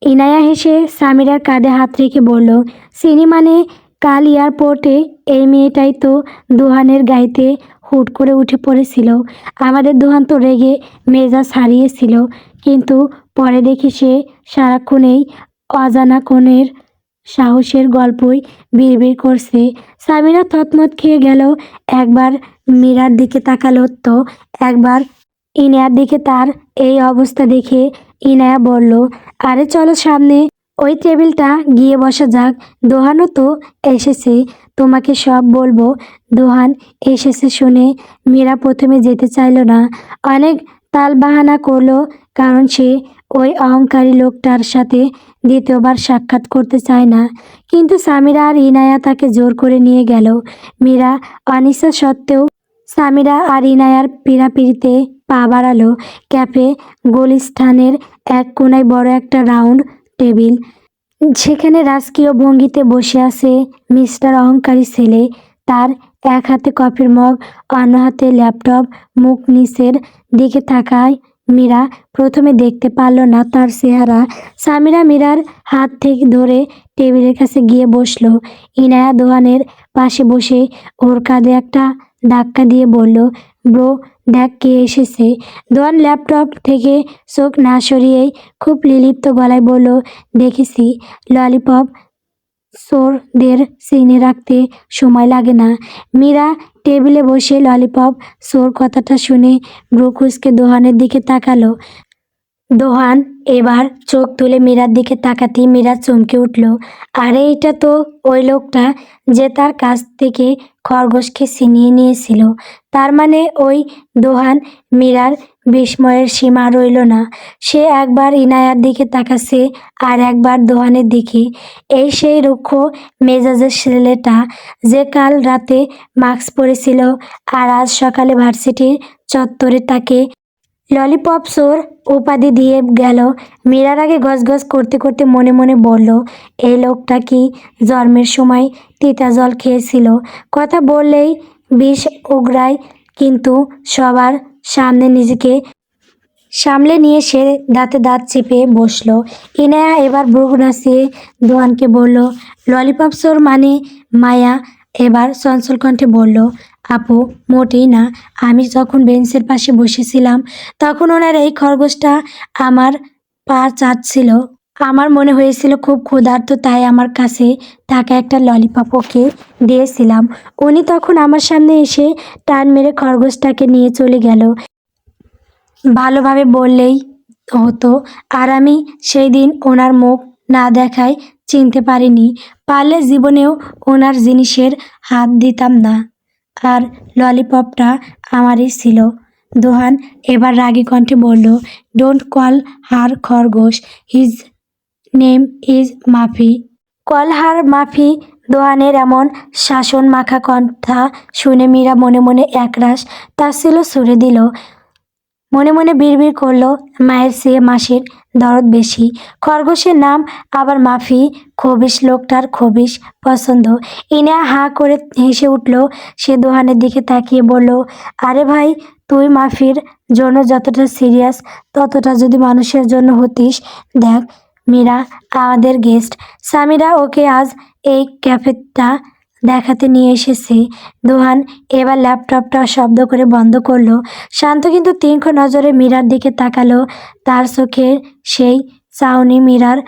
ইনায়া হেসে সামিরার কাঁধে হাত রেখে বলল, চিনি মানে? কাল এয়ারপোর্টে এই মেয়েটাই তো দোহানের গাড়িতে হুট করে উঠে পড়েছিল। আমাদের দোহান তো রেগে মেজাজ হারিয়েছিল, কিন্তু পরে দেখি সে সারাক্ষণ এই অজানা কোণের সাহসের গল্পই বিড়বিড় করছে। সামিরা থতমত খেয়ে গেল। একবার মীরার দিকে তাকালো তো একবার ইনায়ার দিকে। তার এই অবস্থা দেখে ইনায়া বলল, আরে চলো সামনে ওই টেবিলটা গিয়ে বসা যাক। দোহানও তো এসেছে, তোমাকে সব বলবো। দোহান এসেছে শুনে মীরা প্রথমে যেতে চাইল না। অনেক তালবাহানা করলো, কারণ সে ওই অহংকারী লোকটার সাথে দ্বিতীয়বার সাক্ষাৎ করতে চায় না। কিন্তু সামিরা আর ইনায়া তাকে জোর করে নিয়ে গেল। মীরা অনিচ্ছা সত্ত্বেও সামিরা আর ইনায়ার পীড়াপিড়িতে পা বাড়ালো। ক্যাফে গুলিস্তানের এক কোনায় বড় একটা রাউন্ড টেবিল। সেখানে রাজকীয় ভঙ্গিতে বসে আছে মিস্টার অহংকারী ছেলে। তার এক হাতে কফির মগ, অন্য হাতে ল্যাপটপ। মুখ নিচের দিকে তাকায়। মীরা প্রথমে দেখতে পারল না তার চেহারা। সামিরা মীরার হাত থেকে ধরে টেবিলের কাছে গিয়ে বসলো। ইনায়া দোহানের পাশে বসে ওর কাঁধে একটা ধাক্কা দিয়ে বলল, ব্রো দেখ কে এসেছে। দোহান ল্যাপটপ থেকে চোখ না সরিয়েই খুব নির্লিপ্ত গলায় বলল, দেখেছি, ললিপপ চোরদের চিনে রাখতে সময় লাগে না। মীরা টেবিলে বসে ললিপপ চোর কথাটা শুনে ভ্রু কুঁচকে দোহানের দিকে তাকালো। দোহান এবার চোখ তুলে মীরার দিকে তাকাতেই মীরা চমকে উঠল। আরে এটা তো ওই লোকটা যে তার কাছ থেকে খরগোশকে ছিনিয়ে নিয়েছিল। তার মানে ওই দোহান। মীরার বিস্ময়ের সীমা রইল না। সে একবার ইনায়ার দিকে তাকাচ্ছে আর একবার দোহানের দিকে। এই সেই রুক্ষ মেজাজের ছেলেটা যে কাল রাতে মাস্ক পরেছিল আর আজ সকালে ভার্সিটির চত্বরে তাকে ললিপপ চোর উপাধি দিয়ে গেল। মীরার আগে গজগজ করতে করতে মনে মনে বলল, এই লোকটা কি জন্মের সময় তিতা জল খেয়েছিল? কথা বললেই বিষ উগরায়, কিন্তু সবার সামনে নিজেকে সামলে নিয়ে সে দাঁতে দাঁত চেপে বসলো। ইনায়া এবার ভ্রু নাচিয়ে দোহানকে বলল, ললিপপ চোর মানে? মায়া এবার চঞ্চল কণ্ঠে বলল, আপু মোটেই না। আমি যখন বেঞ্চের পাশে বসেছিলাম তখন ওনার এই খরগোশটা আমার পা চাটছিল। আমার মনে হয়েছিল খুব ক্ষুধার্ত, তাই আমার কাছে থাকা একটা ললিপপ ওকে দিয়েছিলাম। উনি তখন আমার সামনে এসে টান মেরে খরগোশটাকে নিয়ে চলে গেল। ভালোভাবে বললেই হতো। আর আমি সেই দিন ওনার মুখ না দেখায় চিনতে পারিনি। পারলে জীবনেও ওনার জিনিসের হাত দিতাম না। আর ললিপপটা আমারই ছিল। দোহান এবার রাগী কণ্ঠে বলল, ডোন্ট কল হার খরগোশ, হিজ নেম ইজ মাফি। কল হার মাফি? দোহানের এমন শাসন মাখা কথা শুনে মীরা মনে মনে একরাশ তাচ্ছিল্য ছুড়ে দিল। মনে মনে বিড়বিড় করলো, মায়ের চেয়ে মাসির দরদ বেশি। খরগোশের নাম আবার মাফি। খবিশ লোকটার খবিশ পছন্দ। ইনা হাঁ করে হেসে উঠল। সে দোহানের দিকে তাকিয়ে বলল, আরে ভাই, তুই মাফির জন্য যতটা সিরিয়াস ততটা যদি মানুষের জন্য হতিস। দেখ, মীরা আমাদের গেস্ট। সামিরা ওকে আজ এই ক্যাফেটা দেখাতে নিয়ে এসেছে। দোহান এবার ল্যাপটপটা শব্দ করে বন্ধ করলো। শান্ত কিন্তু তীক্ষ্ণ নজরে মীরার দিকে তাকালো। তার চোখের সেই চাউনি মীরার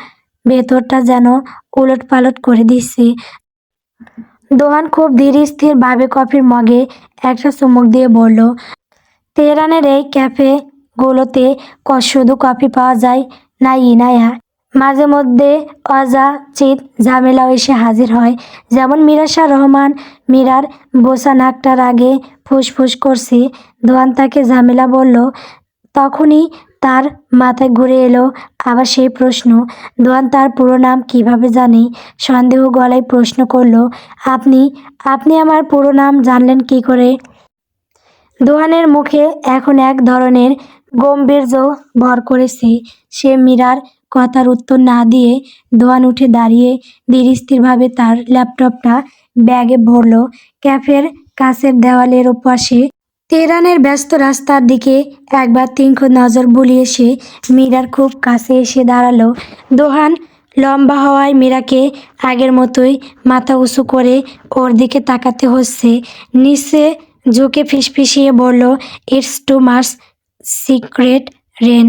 ভেতরটা যেন উলটপালট করে দিচ্ছে। দোহান খুব ধীর স্থির ভাবে কফির মগে একটা চুমুক দিয়ে বলল, তেহরানের এই ক্যাফেগুলোতে শুধু কফি পাওয়া যায় না ইনায়া, মাঝে মধ্যে অযাচিত ঝামেলাও এসে হাজির হয়। যেমন মিরাশা রহমান। মীরার বোসা নাকটার আগে ফুসফুস করছে। দোয়ান তাকে ঝামেলা বলল। তখনই তার মাথায় ঘুরে এলো আবার সেই প্রশ্ন। দোয়ান তার পুরো নাম কিভাবে জানে? সন্দেহ গলায় প্রশ্ন করলো, আপনি আপনি আমার পুরো নাম জানলেন কি করে? দোহানের মুখে এখন এক ধরনের গম্ভীর্য ভর করেছে। সে মীরার কথার উত্তর না দিয়ে দোহান উঠে দাঁড়িয়ে ধীরস্থিরভাবে তার ল্যাপটপটা ব্যাগে ভরল। ক্যাফের কাছের দেওয়ালের ওপাশে তেহরানের ব্যস্ত রাস্তার দিকে একবার তীক্ষ্ণ নজর বুলিয়ে সে মীরার খুব কাছে এসে দাঁড়ালো। দোহান লম্বা হওয়ায় মীরাকে আগের মতোই মাথা উঁচু করে ওর দিকে তাকাতে হচ্ছে। নিচে ঝুঁকে ফিসফিসিয়ে বলল, it's too much secret rain.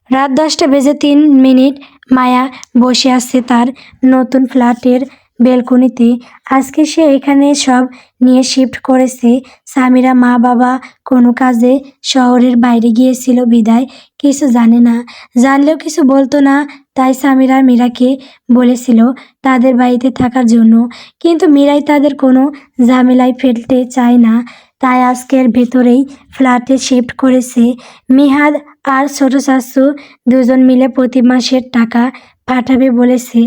রাত 10টা বেজে 3 মিনিট। মায়া বসে আছে তার নতুন ফ্ল্যাটের বেলকনিতে। আজকে সে এখানে সব নিয়ে শিফট করেছে। সামিরা মা বাবা কোনো কাজে শহরের বাইরে গিয়েছিল বিদায় কিছু জানে না। জানলেও কিছু বলতো না। তাই সামিরা মীরাকে বলেছিল তাদের বাড়িতে থাকার জন্য। কিন্তু মীরাই তাদের কোনো ঝামেলায় ফেলতে চায় না। তাই আজকের ভেতরেই ফ্ল্যাটে শিফট করেছে। মিহাদ আর ছোট চাচু দুজন মিলে প্রতি মাসের টাকা পাঠাবে বলেছে।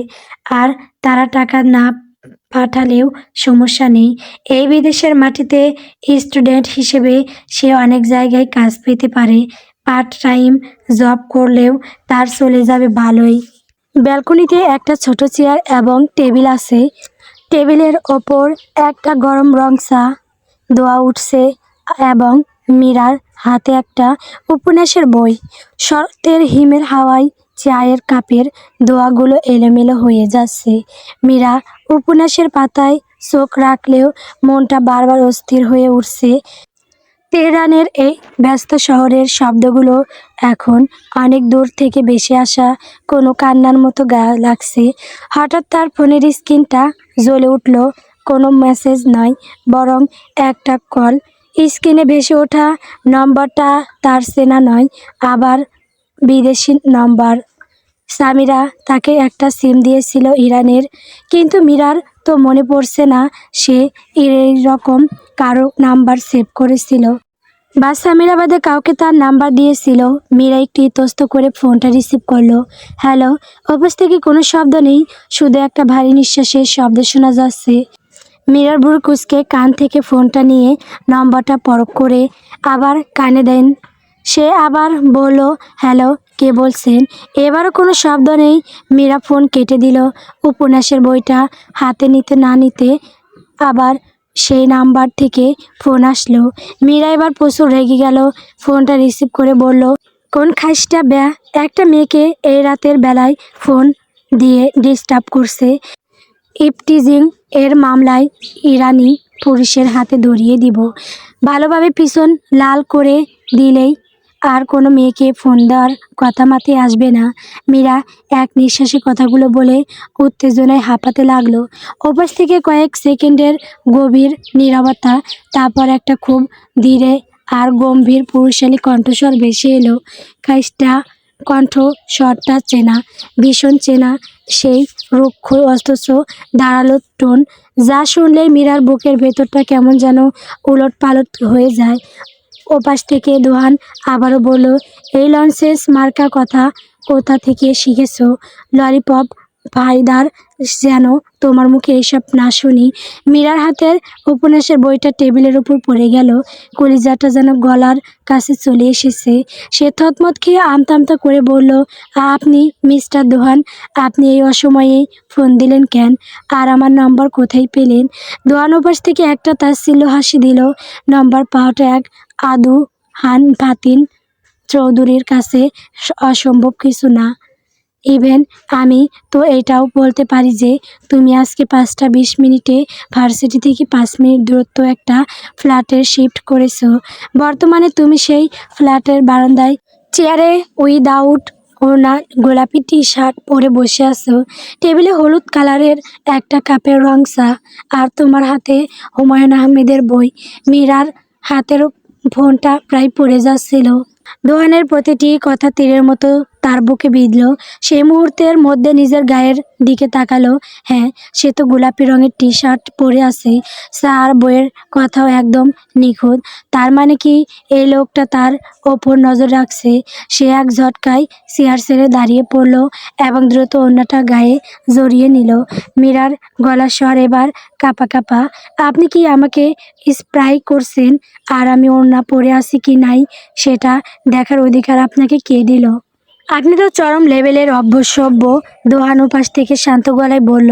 আর তারা টাকা না পাঠালেও সমস্যা নেই। এই বিদেশের মাটিতে স্টুডেন্ট হিসেবে সে অনেক জায়গায় কাজ পেতে পারে। পার্ট টাইম জব করলেও তার চলে যাবে ভালোই। ব্যালকনিতে একটা ছোট চেয়ার এবং টেবিল আছে। টেবিলের ওপর একটা গরম রং চা দোয়া উঠছে এবং মীরার হাতে একটা উপন্যাসের বই। শরতের হিমেল হাওয়ায় চায়ের কাপের দোয়াগুলো এলোমেলো হয়ে যাচ্ছে। মীরা উপন্যাসের পাতায় চোখ রাখলেও মনটা বারবার অস্থির হয়ে উঠছে। তেহরানের এই ব্যস্ত শহরের শব্দগুলো এখন অনেক দূর থেকে ভেসে আসা কোনো কান্নার মতো গায়ে লাগছে। হঠাৎ তার ফোনের স্ক্রিনটা জ্বলে উঠল। কোনো মেসেজ নয়, বরং একটা কল। স্ক্রিনে ভেসে ওঠা নম্বরটা তার চেনা নয়, আবার বিদেশি নম্বর। সামিরা তাকে একটা সিম দিয়েছিল ইরানের। কিন্তু মীরার তো মনে পড়ছে না সে এরকম কারো নাম্বার সেভ করেছিল বা সামিরা বাদে কাউকে তার নাম্বার দিয়েছিল। মীরা একটু ইতস্ত করে ফোনটা রিসিভ করলো। হ্যালো। অফিস থেকে কোনো শব্দ নেই, শুধু একটা ভারী নিঃশ্বাসের শব্দ শোনা যাচ্ছে। মীরার ভুরু কুঁচকে কান থেকে ফোনটা নিয়ে নম্বরটা পরখ করে আবার কানে দেন। সে আবার বলল, হ্যালো, কে বলছেন? এবারও কোনো শব্দ নেই। মীরা ফোন কেটে দিল। উপন্যাসের বইটা হাতে নিতে না নিতে আবার সেই নাম্বার থেকে ফোন আসলো। মীরা এবার প্রচুর রেগে গেল। ফোনটা রিসিভ করে বলল, কোন খাইসটা একটা মেয়েকে এই রাতের বেলায় ফোন দিয়ে ডিস্টার্ব করছে। ইফটিজিং এর মামলায় ইরানি পুলিশের হাতে ধরিয়ে দিব। ভালোভাবে পিছন লাল করে দিলেই আর কোনো মেয়েকে ফোন দেওয়ার কথা মাথায় আসবে না। মীরা এক নিঃশ্বাসে কথাগুলো বলে উত্তেজনায় হাঁপাতে লাগলো। ওপাশ থেকে কয়েক সেকেন্ডের গভীর নীরবতা, তারপর একটা খুব ধীরে আর গম্ভীর পুরুষালী কণ্ঠস্বর ভেসে এলো। কাজটা কণ্ঠস্বরটা চেনা, ভীষণ চেনা। সেই রুক্ষ অথচ ধারালো টোন, যা শুনলেই মীরার বুকের ভেতরটা কেমন যেন উলট পালট হয়ে যায়। ওপাশ থেকে দোহান আবারও বলল, এই লন্সেস মার্কা কথা কোথা থেকে শিখেছো? ললিপপ ফায়দার, যেন তোমার মুখে এসব না শুনি। মীরার হাতের উপন্যাসের বইটা টেবিলের উপর পড়ে গেল। কলিজাটা যেন গলার কাছে চলে এসেছে। সে থতমত খেয়ে আমতা আমতা করে বলল, আপনি মিস্টার দোহান, আপনি এই অসময়ে ফোন দিলেন কেন? আর আমার নম্বর কোথায় পেলেন? দোহান ওপাশ থেকে একটা তাচ্ছিল্য হাসি দিল। নম্বর পাওয়াটা এক আদু হান ফাতিন চৌধুরীর কাছে অসম্ভব কিছু না। ইভেন আমি তো এটাও বলতে পারি যে তুমি আজকে 5টা 20 মিনিটে ভার্সিটি থেকে 5 মিনিট দূরত্ব একটা ফ্ল্যাটে শিফট করেছো। বর্তমানে তুমি সেই ফ্ল্যাটের বারান্দায় চেয়ারে উইদাউট ওড়না গোলাপি টি-শার্ট পরে বসে আছো। টেবিলে হলুদ কালারের একটা কাপের রং চা, আর তোমার হাতে হুমায়ুন আহমেদের বই। মীরার হাতের ফোনটা প্রায় পড়ে যাচ্ছিল। দোহানের প্রতিটি কথা তীরের মতো তার বুকে বিঁধল। সেই মুহূর্তের মধ্যে নিজের গায়ের দিকে তাকালো। হ্যাঁ, সে তো গোলাপি রঙের টি-শার্ট পরে আছে। আর বইয়ের কথাও একদম নিখুঁত। তার মানে কি এই লোকটা তার ওপর নজর রাখছে? সে এক ঝটকায় চেয়ার ছেড়ে দাঁড়িয়ে পড়ল এবং দ্রুত ওড়নাটা গায়ে জড়িয়ে নিল। মীরার গলার স্বর এবার কাঁপা কাঁপা। আপনি কি আমাকে স্প্রাই করছেন? আর আমি ওড়না পরে আছি কি নাই সেটা দেখার অধিকার আপনাকে কে দিল? আপনি তো চরম লেভেলের অভ্যসভ্য। দোহান উপাস থেকে শান্ত গলায় বলল,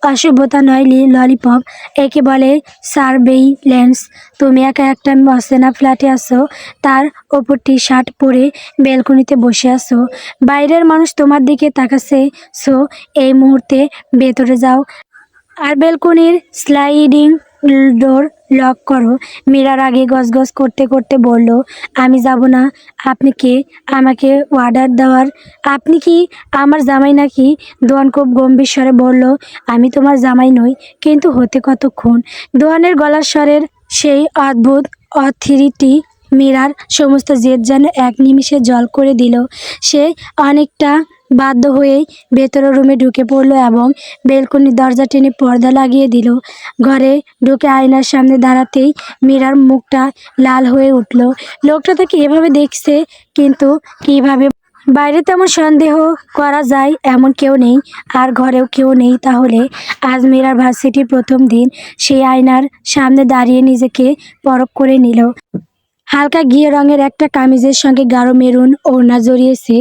অসভ্যতা নয় ললিপপ, একে বলে সারভেইলেন্স। তুমি একা একটা অচেনা ফ্ল্যাটে আছো, তার ওপর টি-শার্ট পরে বেলকনিতে বসে আছো। বাইরের মানুষ তোমার দিকে তাকাচ্ছে। সো এই মুহূর্তে ভেতরে যাও আর বেলকনির স্লাইডিং ডোর লক করো। মীরার আগে গজগজ করতে করতে বলল, আমি যাব না। আপনি কে আমাকে অর্ডার দেওয়ার? আপনি কি আমার জামাই নাকি? দোয়ান খুব গম্ভীর স্বরে বলল, আমি তোমার জামাই নই, কিন্তু হতে কতক্ষণ? দোয়ানের গলার স্বরের সেই অদ্ভুত অথরিটি মীরার সমস্ত জেদ যেন এক নিমিষে জল করে দিল। সে অনেকটা বাধ্য হয়েই ভেতরের রুমে ঢুকে পড়ল এবং বেলকনির দরজা টেনে পর্দা লাগিয়ে দিল। ঘরে ঢুকে আয়নার সামনে দাঁড়াতেই মীরার মুখটা লাল হয়ে উঠল। লোকটা তাকে এভাবে দেখছে, কিন্তু কিভাবে? বাইরে তেমন সন্দেহ করা যায় এমন কেউ নেই, আর ঘরেও কেউ নেই। তাহলে আজ মীরার ভার্সিটির প্রথম দিন। সেই আয়নার সামনে দাঁড়িয়ে নিজেকে পরখ করে নিল। হালকা ঘিয়ে রঙের একটা কামিজের সঙ্গে গাঢ় মেরুন ওড়না জড়িয়েছে।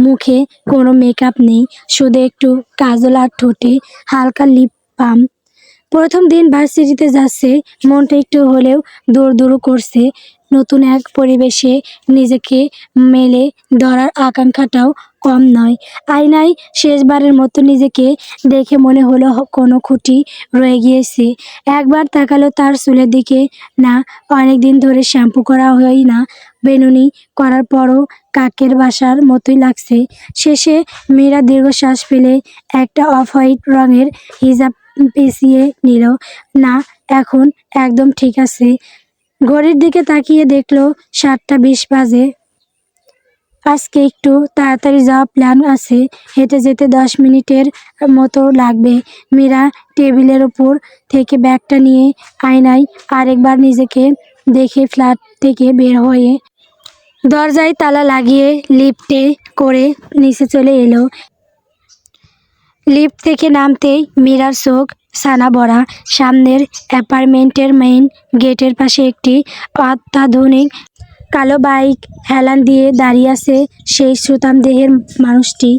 মুখে কোনো মেকআপ নেই, শুধু একটু কাজল আর ঠোঁটে হালকা লিপ বাম। প্রথম দিন ভার্সিটিতে যাচ্ছে, মনটা একটু হলেও দূর করছে। নতুন এক পরিবেশে নিজেকে মেলে ধরার আকাঙ্ক্ষাটাও কম নয়। আয়নায় শেষবারের মতো নিজেকে দেখে মনে হলো কোনো খুঁটি রয়ে গিয়েছে। একবার তাকালো তার চুলের দিকে। না, অনেক দিন ধরে শ্যাম্পু করা হয় না। বেনুনি করার পরও কাকের বাসার মতোই লাগছে। শেষে মীরা দীর্ঘশ্বাস ফেলে একটা অফ হোয়াইট রঙের হিজাব পেঁচিয়ে নিল। না, এখন একদম ঠিক আছে। ঘড়ির দিকে তাকিয়ে দেখলো 7টা 20 বাজে। আজকে একটু তাড়াতাড়ি যাওয়া প্ল্যান আছে। হেঁটে যেতে 10 মিনিটের মতো লাগবে। মীরা টেবিলের উপর থেকে ব্যাগটা নিয়ে আয়নায় আরেকবার নিজেকে দেখে ফ্ল্যাট থেকে বের হয়ে দরজায় তালা লাগিয়ে লিফটে করে নিচে চলে এলো। লিফট থেকে নামতেই মীরার চোখ ছানা ভরা। সামনের অ্যাপার্টমেন্টের মেইন গেটের পাশে একটি অত্যাধুনিক কালো বাইক হেলান দিয়ে দাঁড়িয়ে আছে সেই সুতাম দেহের মানুষটি।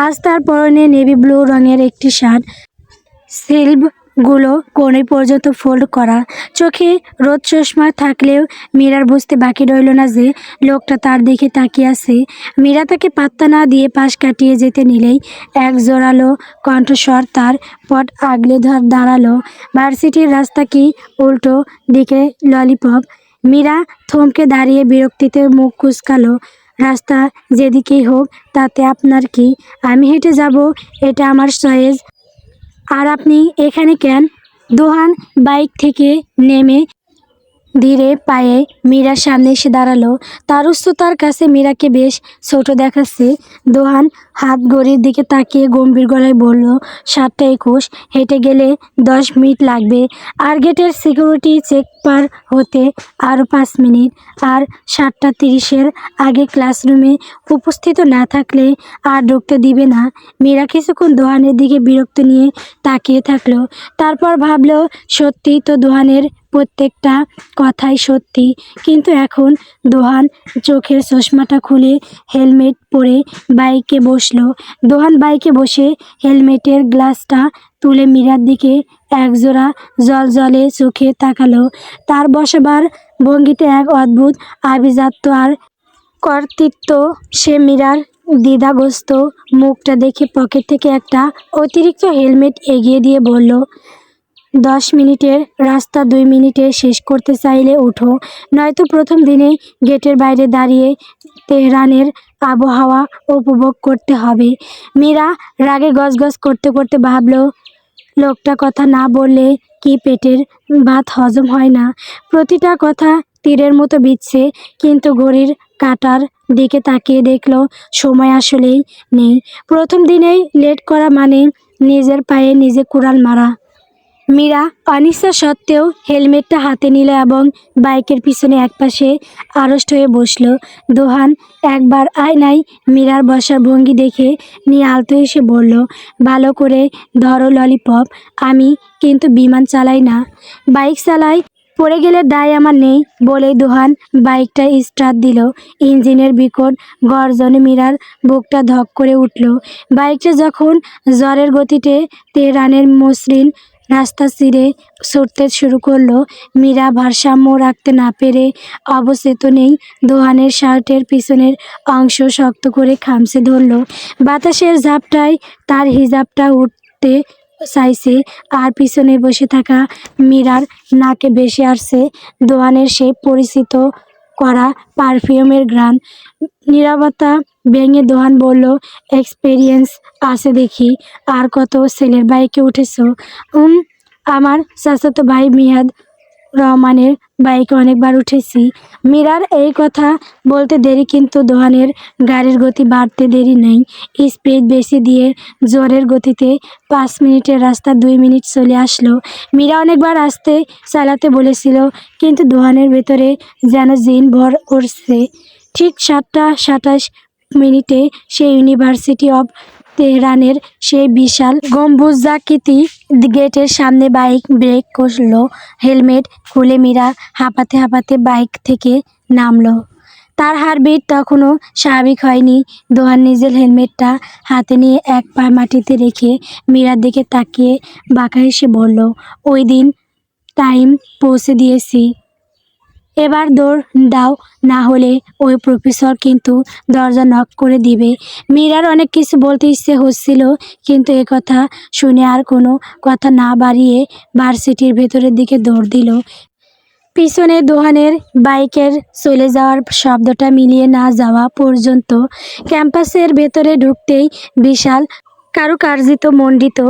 আজ তার পরনে নেভি ব্লু রঙের একটি শার্ট, স্লিভগুলো কোণে পর্যন্ত ফোল্ড করা। চোখে রোদ চশমা থাকলেও মীরার বুঝতে বাকি রইল না যে লোকটা তার দিকে তাকিয়ে আছে। মীরা তাকে পাত্তা না দিয়ে পাশ কাটিয়ে যেতে নিলেই এক জোরালো কণ্ঠস্বর তার পট আগলে দাঁড়ালো, ভার্সিটির রাস্তা কি উল্টো দিকে ললিপপ? মীরা থমকে দাঁড়িয়ে বিরক্তিতে মুখ কুঁচকালো। রাস্তা যেদিকেই হোক তাতে আপনার কি? আমি হেঁটে যাব, এটা আমার চয়েস। আর আপনি এখানে কেন? দোহান বাইক থেকে নেমে ধীরে পায়ে মীরার সামনে এসে দাঁড়ালো। তার উচ্চতার কাছে মীরাকে বেশ ছোট দেখাচ্ছে। দোহান হাত ঘড়ির দিকে তাকিয়ে গম্ভীর গলায় বলল, 7:21, হেঁটে গেলে 10 মিনিট লাগবে। আর গেটের সিকিউরিটি চেক পার হতে আরও 5 মিনিট। আর 7:30-এর আগে ক্লাসরুমে উপস্থিত না থাকলে আর ঢুকতে দিবে না। মীরা কিছুক্ষণ দোহানের দিকে বিরক্ত নিয়ে তাকিয়ে থাকলো। তারপর ভাবলো, সত্যিই তো দোহানের প্রত্যেকটা কথাই সত্যি। কিন্তু এখন দোহান চোখের চশমাটা খুলে হেলমেট পরে বাইকে বসলো। দোহান বাইকে বসে হেলমেটের গ্লাসটা তুলে মীরার দিকে একজোড়া জলজলে চোখে তাকালো। তার বসবার ভঙ্গিতে এক অদ্ভুত আভিজাত্য আর কর্তৃত্ব। সে মীরার দ্বিধাগ্রস্ত মুখটা দেখে পকেট থেকে একটা অতিরিক্ত হেলমেট এগিয়ে দিয়ে বলল, 10 মিনিটের রাস্তা 2 মিনিটে শেষ করতে চাইলে ওঠো, নয়তো প্রথম দিনেই গেটের বাইরে দাঁড়িয়ে তেহরানের আবহাওয়া উপভোগ করতে হবে। মীরা রাগে গজগজ করতে করতে ভাবল, লোকটা কথা না বললে কি পেটের ভাত হজম হয় না? প্রতিটা কথা তীরের মতো বিচ্ছে। কিন্তু ঘড়ির কাঁটার দিকে তাকিয়ে দেখলো সময় আসলেই নেই। প্রথম দিনেই লেট করা মানে নিজের পায়ে নিজে কুড়াল মারা। মীরা অনিচ্ছা সত্ত্বেও হেলমেটটা হাতে নিল এবং বাইকের পিছনে একপাশে আড়ষ্ট হয়ে বসলো। দোহান একবার আয়নায় মীরার বসার ভঙ্গি দেখে নিয়ে আলতো এসে বলল, ভালো করে ধরো ললিপপ, আমি কিন্তু বিমান চালাই না, বাইক চালাই, পড়ে গেলে দায় আমার নেই। বলেই দোহান বাইকটা স্টার্ট দিল। ইঞ্জিনের বিকট গর্জনে মীরার বুকটা ধক করে উঠল। বাইকটা যখন ঝড়ের গতিতে তেহরানের মসৃণ রাস্তা চিরে ছুটতে শুরু করলো, মীরা ভারসাম্য রাখতে না পেরে অবচেতনেই দোহানের শার্টের পিছনের অংশ শক্ত করে খামচে ধরল। বাতাসের ঝাপটায় তার হিজাবটা উঠতে চাইছে, আর পিছনে বসে থাকা মীরার নাকে ভেসে আসছে দোহানের সেই পরিচিত করা পারফিউমের ঘ্রাণ। নীরবতা ভেঙে দোহান বলল, এক্সপেরিয়েন্স আছে দেখি, আর কত ছেলের বাইকে উঠেছো? আমার চাচাতো ভাই মিয়াদ রহমানের বাইকে অনেকবার উঠেছি। মীরার এই কথা বলতে দেরি, কিন্তু দোহানের গাড়ির গতি বাড়তে দেরি নেই। স্পিড বেশি দিয়ে জোরের গতিতে 5 মিনিটের রাস্তা 2 মিনিট চলে আসলো। মীরা অনেকবার আস্তে চালাতে বলেছিল, কিন্তু দোহানের ভেতরে যেন জিন ভর করছে। ঠিক 7:27 সে ইউনিভার্সিটি অব তেহরানের সেই বিশাল গম্বুজাকৃতি গেটের সামনে বাইক ব্রেক করলো। হেলমেট খুলে মীরা হাঁপাতে হাঁপাতে বাইক থেকে নামলো। তার হার্টবিট তখনও স্বাভাবিক হয়নি। দোহান নিজের হেলমেটটা হাতে নিয়ে এক পা মাটিতে রেখে মীরার দিকে তাকিয়ে বাঁকা হেসে বলল, ওই দিন টাইম পৌঁছে দিয়েছি, এবার দৌড় দাও, না হলে ওই প্রফেসর কিন্তু দরজা নক করে দিবে। মীরার অনেক কিছু বলতে ইচ্ছে হচ্ছিল, কিন্তু কথা শুনে আর কোনো কথা না বাড়িয়ে ভার্সিটির ভেতরের দিকে দৌড় দিল। পিছনে দোহানের বাইকের চলে যাওয়ার শব্দটা মিলিয়ে না যাওয়া পর্যন্ত ক্যাম্পাসের ভেতরে ঢুকতেই বিশাল কারুকার্জিত মণ্ডিত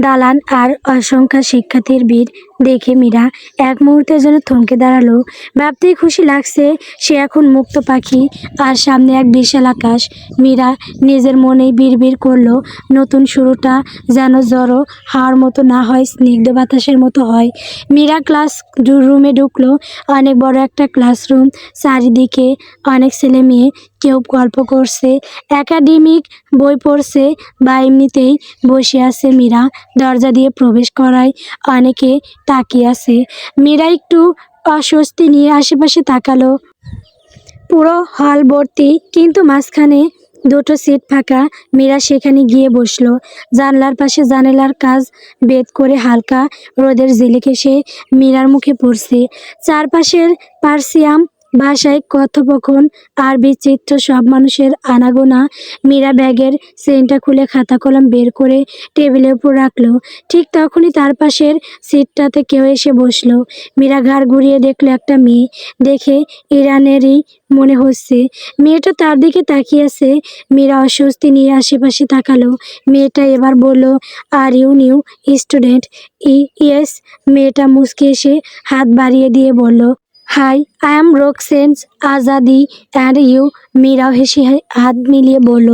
দালান আর অসংখ্য শিক্ষার্থীর ভিড় দেখে মীরা এক মুহূর্তের জন্য থমকে দাঁড়ালো। ভাবতেই খুশি লাগছে সে এখন মুক্ত পাখি, আর সামনে এক বিশাল আকাশ। মীরা নিজের মনেই বিড়বিড় করলো, নতুন শুরুটা যেন জড়ো হাওয়ার মতো না হয়, স্নিগ্ধ বাতাসের মতো হয়। মীরা ক্লাস রুমে ঢুকলো। অনেক বড় একটা ক্লাসরুম, চারিদিকে অনেক ছেলে মেয়ে, কেউ গল্প করছে, একাডেমিক বই পড়ছে বা এমনিতেই বসে আছে। মীরা দরজা দিয়ে প্রবেশ করায় অনেকে তাকিয়ে আছে। মীরা একটু অস্বস্তি নিয়ে আশেপাশে তাকালো। পুরো হল ভর্তি, কিন্তু মাঝখানে দুটো সিট ফাঁকা। মীরা সেখানে গিয়ে বসলো। জানলার পাশে জানালার কাজ বেদ করে হালকা রোদের ঝিলিক এসে মীরার মুখে পড়ছে। চারপাশের পার্সিয়ান ভাষায় কথোপকথন আর বিচিত্র সব মানুষের আনাগোনা। মীরা ব্যাগের চেইনটা খুলে খাতা কলম বের করে টেবিলের উপর রাখলো। ঠিক তখনই তার পাশের সিটটাতে কেউ এসে বসলো। মীরা ঘাড় ঘুরিয়ে দেখলো একটা মেয়ে, দেখে ইরানেরই মনে হচ্ছে। মেয়েটা তার দিকে তাকিয়ে আছে। মীরা অস্বস্তি নিয়ে আশেপাশে তাকালো। মেয়েটা এবার বলল, are you new student? Yes. মেয়েটা মুচকে এসে হাত বাড়িয়ে দিয়ে বলল, high, I am রোকসেন Azadi and you. মীরাও হেসে হাত মিলিয়ে বলল,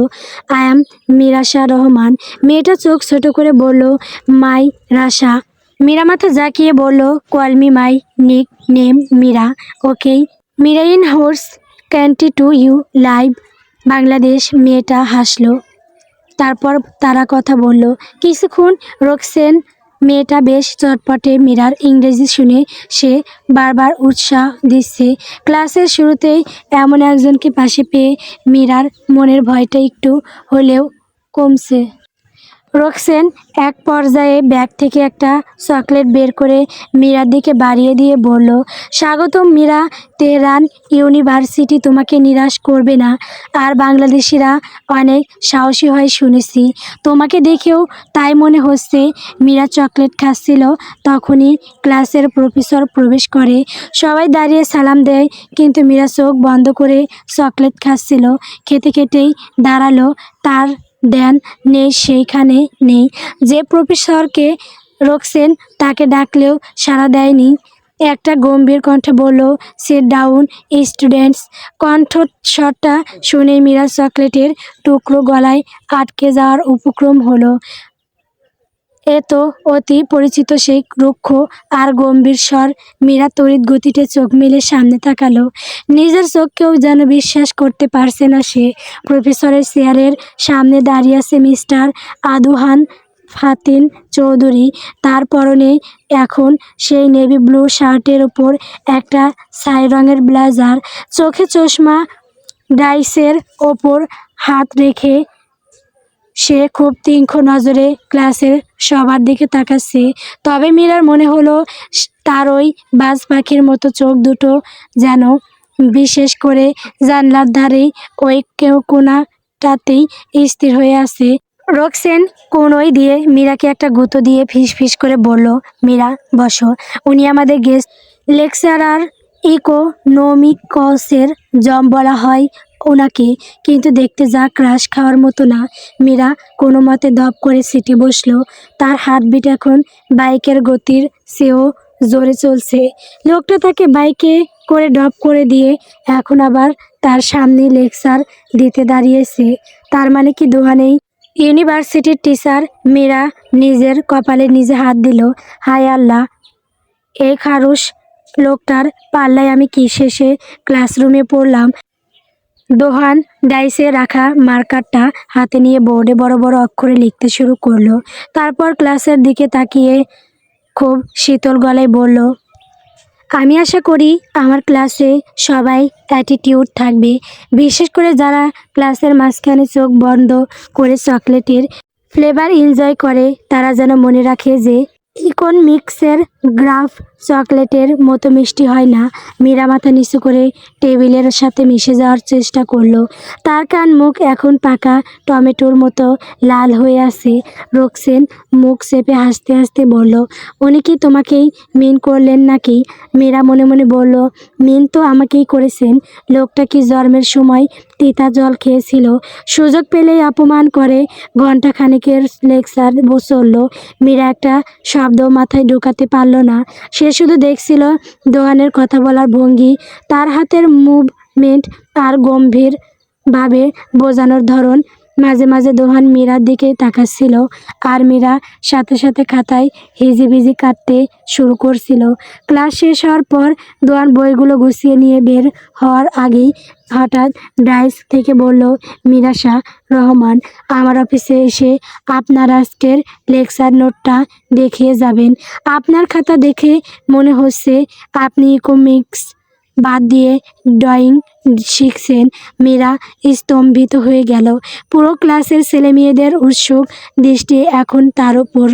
আই এম মীরাশা রহমান। মেয়েটা চোখ ছোট করে বলল, মাই রাশা। মীরা মাথা জাকিয়ে বলল, call me my nick name Meera. Okay. Meera in whose country do you live Bangladesh. মেয়েটা হাসলো, তারপর তারা কথা বলল কিছুক্ষণ। রোকসেন মেয়েটা বেশ চটপটে। মীরার ইংরেজি শুনে সে বারবার উৎসাহ দিচ্ছে। ক্লাসের শুরুতেই এমন একজনকে পাশে পেয়ে মীরার মনের ভয়টা একটু হলেও কমছে। রোকসেন এক পর্যায়ে ব্যাগ থেকে একটা চকলেট বের করে মীরার দিকে বাড়িয়ে দিয়ে বলল, স্বাগতম মীরা, তেহরান ইউনিভার্সিটি তোমাকে নিরাশ করবে না। আর বাংলাদেশিরা অনেক সাহসী হয় শুনেছি। তোমাকে দেখেও তাই মনে হচ্ছে। মীরা চকলেট খাচ্ছিল, তখনই ক্লাসের প্রফেসর প্রবেশ করে। সবাই দাঁড়িয়ে সালাম দেয়, কিন্তু মীরা চোখ বন্ধ করে চকলেট খাচ্ছিল। খেতে খেতেই দাঁড়ালো। তার ধ্যান নেই সেইখানে নেই যে প্রফেসরকে রোকসেন তাকে ডাকলেও সাড়া দেয়নি। একটা গম্ভীর কণ্ঠে বলল, সিট ডাউন স্টুডেন্টস। কণ্ঠস্বরটা শুনে মীরার চকলেটের টুকরো গলায় আটকে যাওয়ার উপক্রম হলো। এ তো অতি পরিচিত সেই রুক্ষ আর গম্ভীর স্বর। মীরা তড়িৎ গতিতে চোখ মেলে সামনে তাকালো। নিজের চোখকেও যেন বিশ্বাস করতে পারছে না সে। প্রফেসরের চেয়ারের সামনে দাঁড়িয়ে আছে মিস্টার আদুহান ফাতিন চৌধুরী। তার পরনে এখন সেই নেভি ব্লু শার্টের ওপর একটা ছাই রঙের ব্লেজার। চোখে চশমা, ডাইসের ওপর হাত রেখে সে খুব তীক্ষ্ণ নজরে ক্লাসের সবার দিকে তাকাচ্ছে। তবে মীরার মনে হলো তার ওই বাজ পাখির মতো চোখ দুটো যেন বিশেষ করে জানলার ধারে ওই কেউ কোনাটাতেই স্থির হয়ে আছে। রোকসেন কোনোই দিয়ে মীরাকে একটা গুঁতো দিয়ে ফিস ফিস করে বলল, মীরা বসো। উনি আমাদের গেস্ট লেকচারার, ইকোনমিক্সের জম বলা হয় ওনাকে, কিন্তু দেখতে যা ক্রাশ খাওয়ার মতো না। মীরা কোনো মতে দপ করে সিটে বসলো। তার হার্টবিট এখন বাইকের গতির চেয়েও জোরে চলছে। লোকটা তাকে বাইকে করে ড্রপ করে দিয়ে এখন আবার তার সামনে লেকচার দিতে দাঁড়িয়েছে। তার মানে কি দোহানেই ইউনিভার্সিটির টিচার। মীরা নিজের কপালে নিজে হাত দিল। হায় আল্লাহ, এই খারুস লোকটার পাল্লায় আমি কি শেষে ক্লাসরুমে পড়লাম। দোহান ডাইসে রাখা মার্কারটা হাতে নিয়ে বোর্ডে বড় বড় অক্ষরে লিখতে শুরু করলো। তারপর ক্লাসের দিকে তাকিয়ে খুব শীতল গলায় বলল, আমি আশা করি আমার ক্লাসে সবাই অ্যাটিটিউড থাকবে, বিশেষ করে যারা ক্লাসের মাঝখানে চোখ বন্ধ করে চকলেটের ফ্লেভার এনজয় করে। তারা যেন মনে রাখে যে ইকোনমিক্সের গ্রাফ চকলেটের মতো মিষ্টি হয় না। মীরা মাথা নিচু করে টেবিলের সাথে মিশে যাওয়ার চেষ্টা করলো। তার কান মুখ এখন পাকা টমেটোর মতো লাল হয়ে আছে। রোকসেন মুখ চেপে হাসতে হাসতে বলল, উনি কি তোমাকেই মিন করলেন নাকি? মীরা মনে মনে বলল, মিন তো আমাকেই করেছেন। লোকটা কি জন্মের সময় তিতা জল খেয়েছিল? সুযোগ পেলেই অপমান করে। ঘন্টা খানেকের লেকচার চলল। মীরা একটা শব্দ মাথায় ঢোকাতে পারল না। সে শুধু দেখছিল দোহানের কথা বলার ভঙ্গি, তার হাতের মুভমেন্ট আর গম্ভীরভাবে বোঝানোর ধরন। মাঝে মাঝে দোহান মীরার দিকে তাকাচ্ছিল, আর মীরা সাথে সাথে খাতায় হিজিবিজি কাটতে শুরু করছিল। ক্লাস শেষ হওয়ার পর দোহান বইগুলো গুছিয়ে নিয়ে বের হওয়ার আগেই হঠাৎ ডাইস থেকে বলল, মীরাশা রহমান, আমার অফিসে এসে আপনার আজকের লেকচার নোটটা দেখিয়ে যাবেন। আপনার খাতা দেখে মনে হচ্ছে আপনি ইকোনমিক্স বাদ দিয়ে ড্রয়িং শিখছেন। মীরা স্তম্ভিত হয়ে গেল। পুরো ক্লাসের ছেলেমেয়েদের উৎসুক দৃষ্টি এখন তার উপর।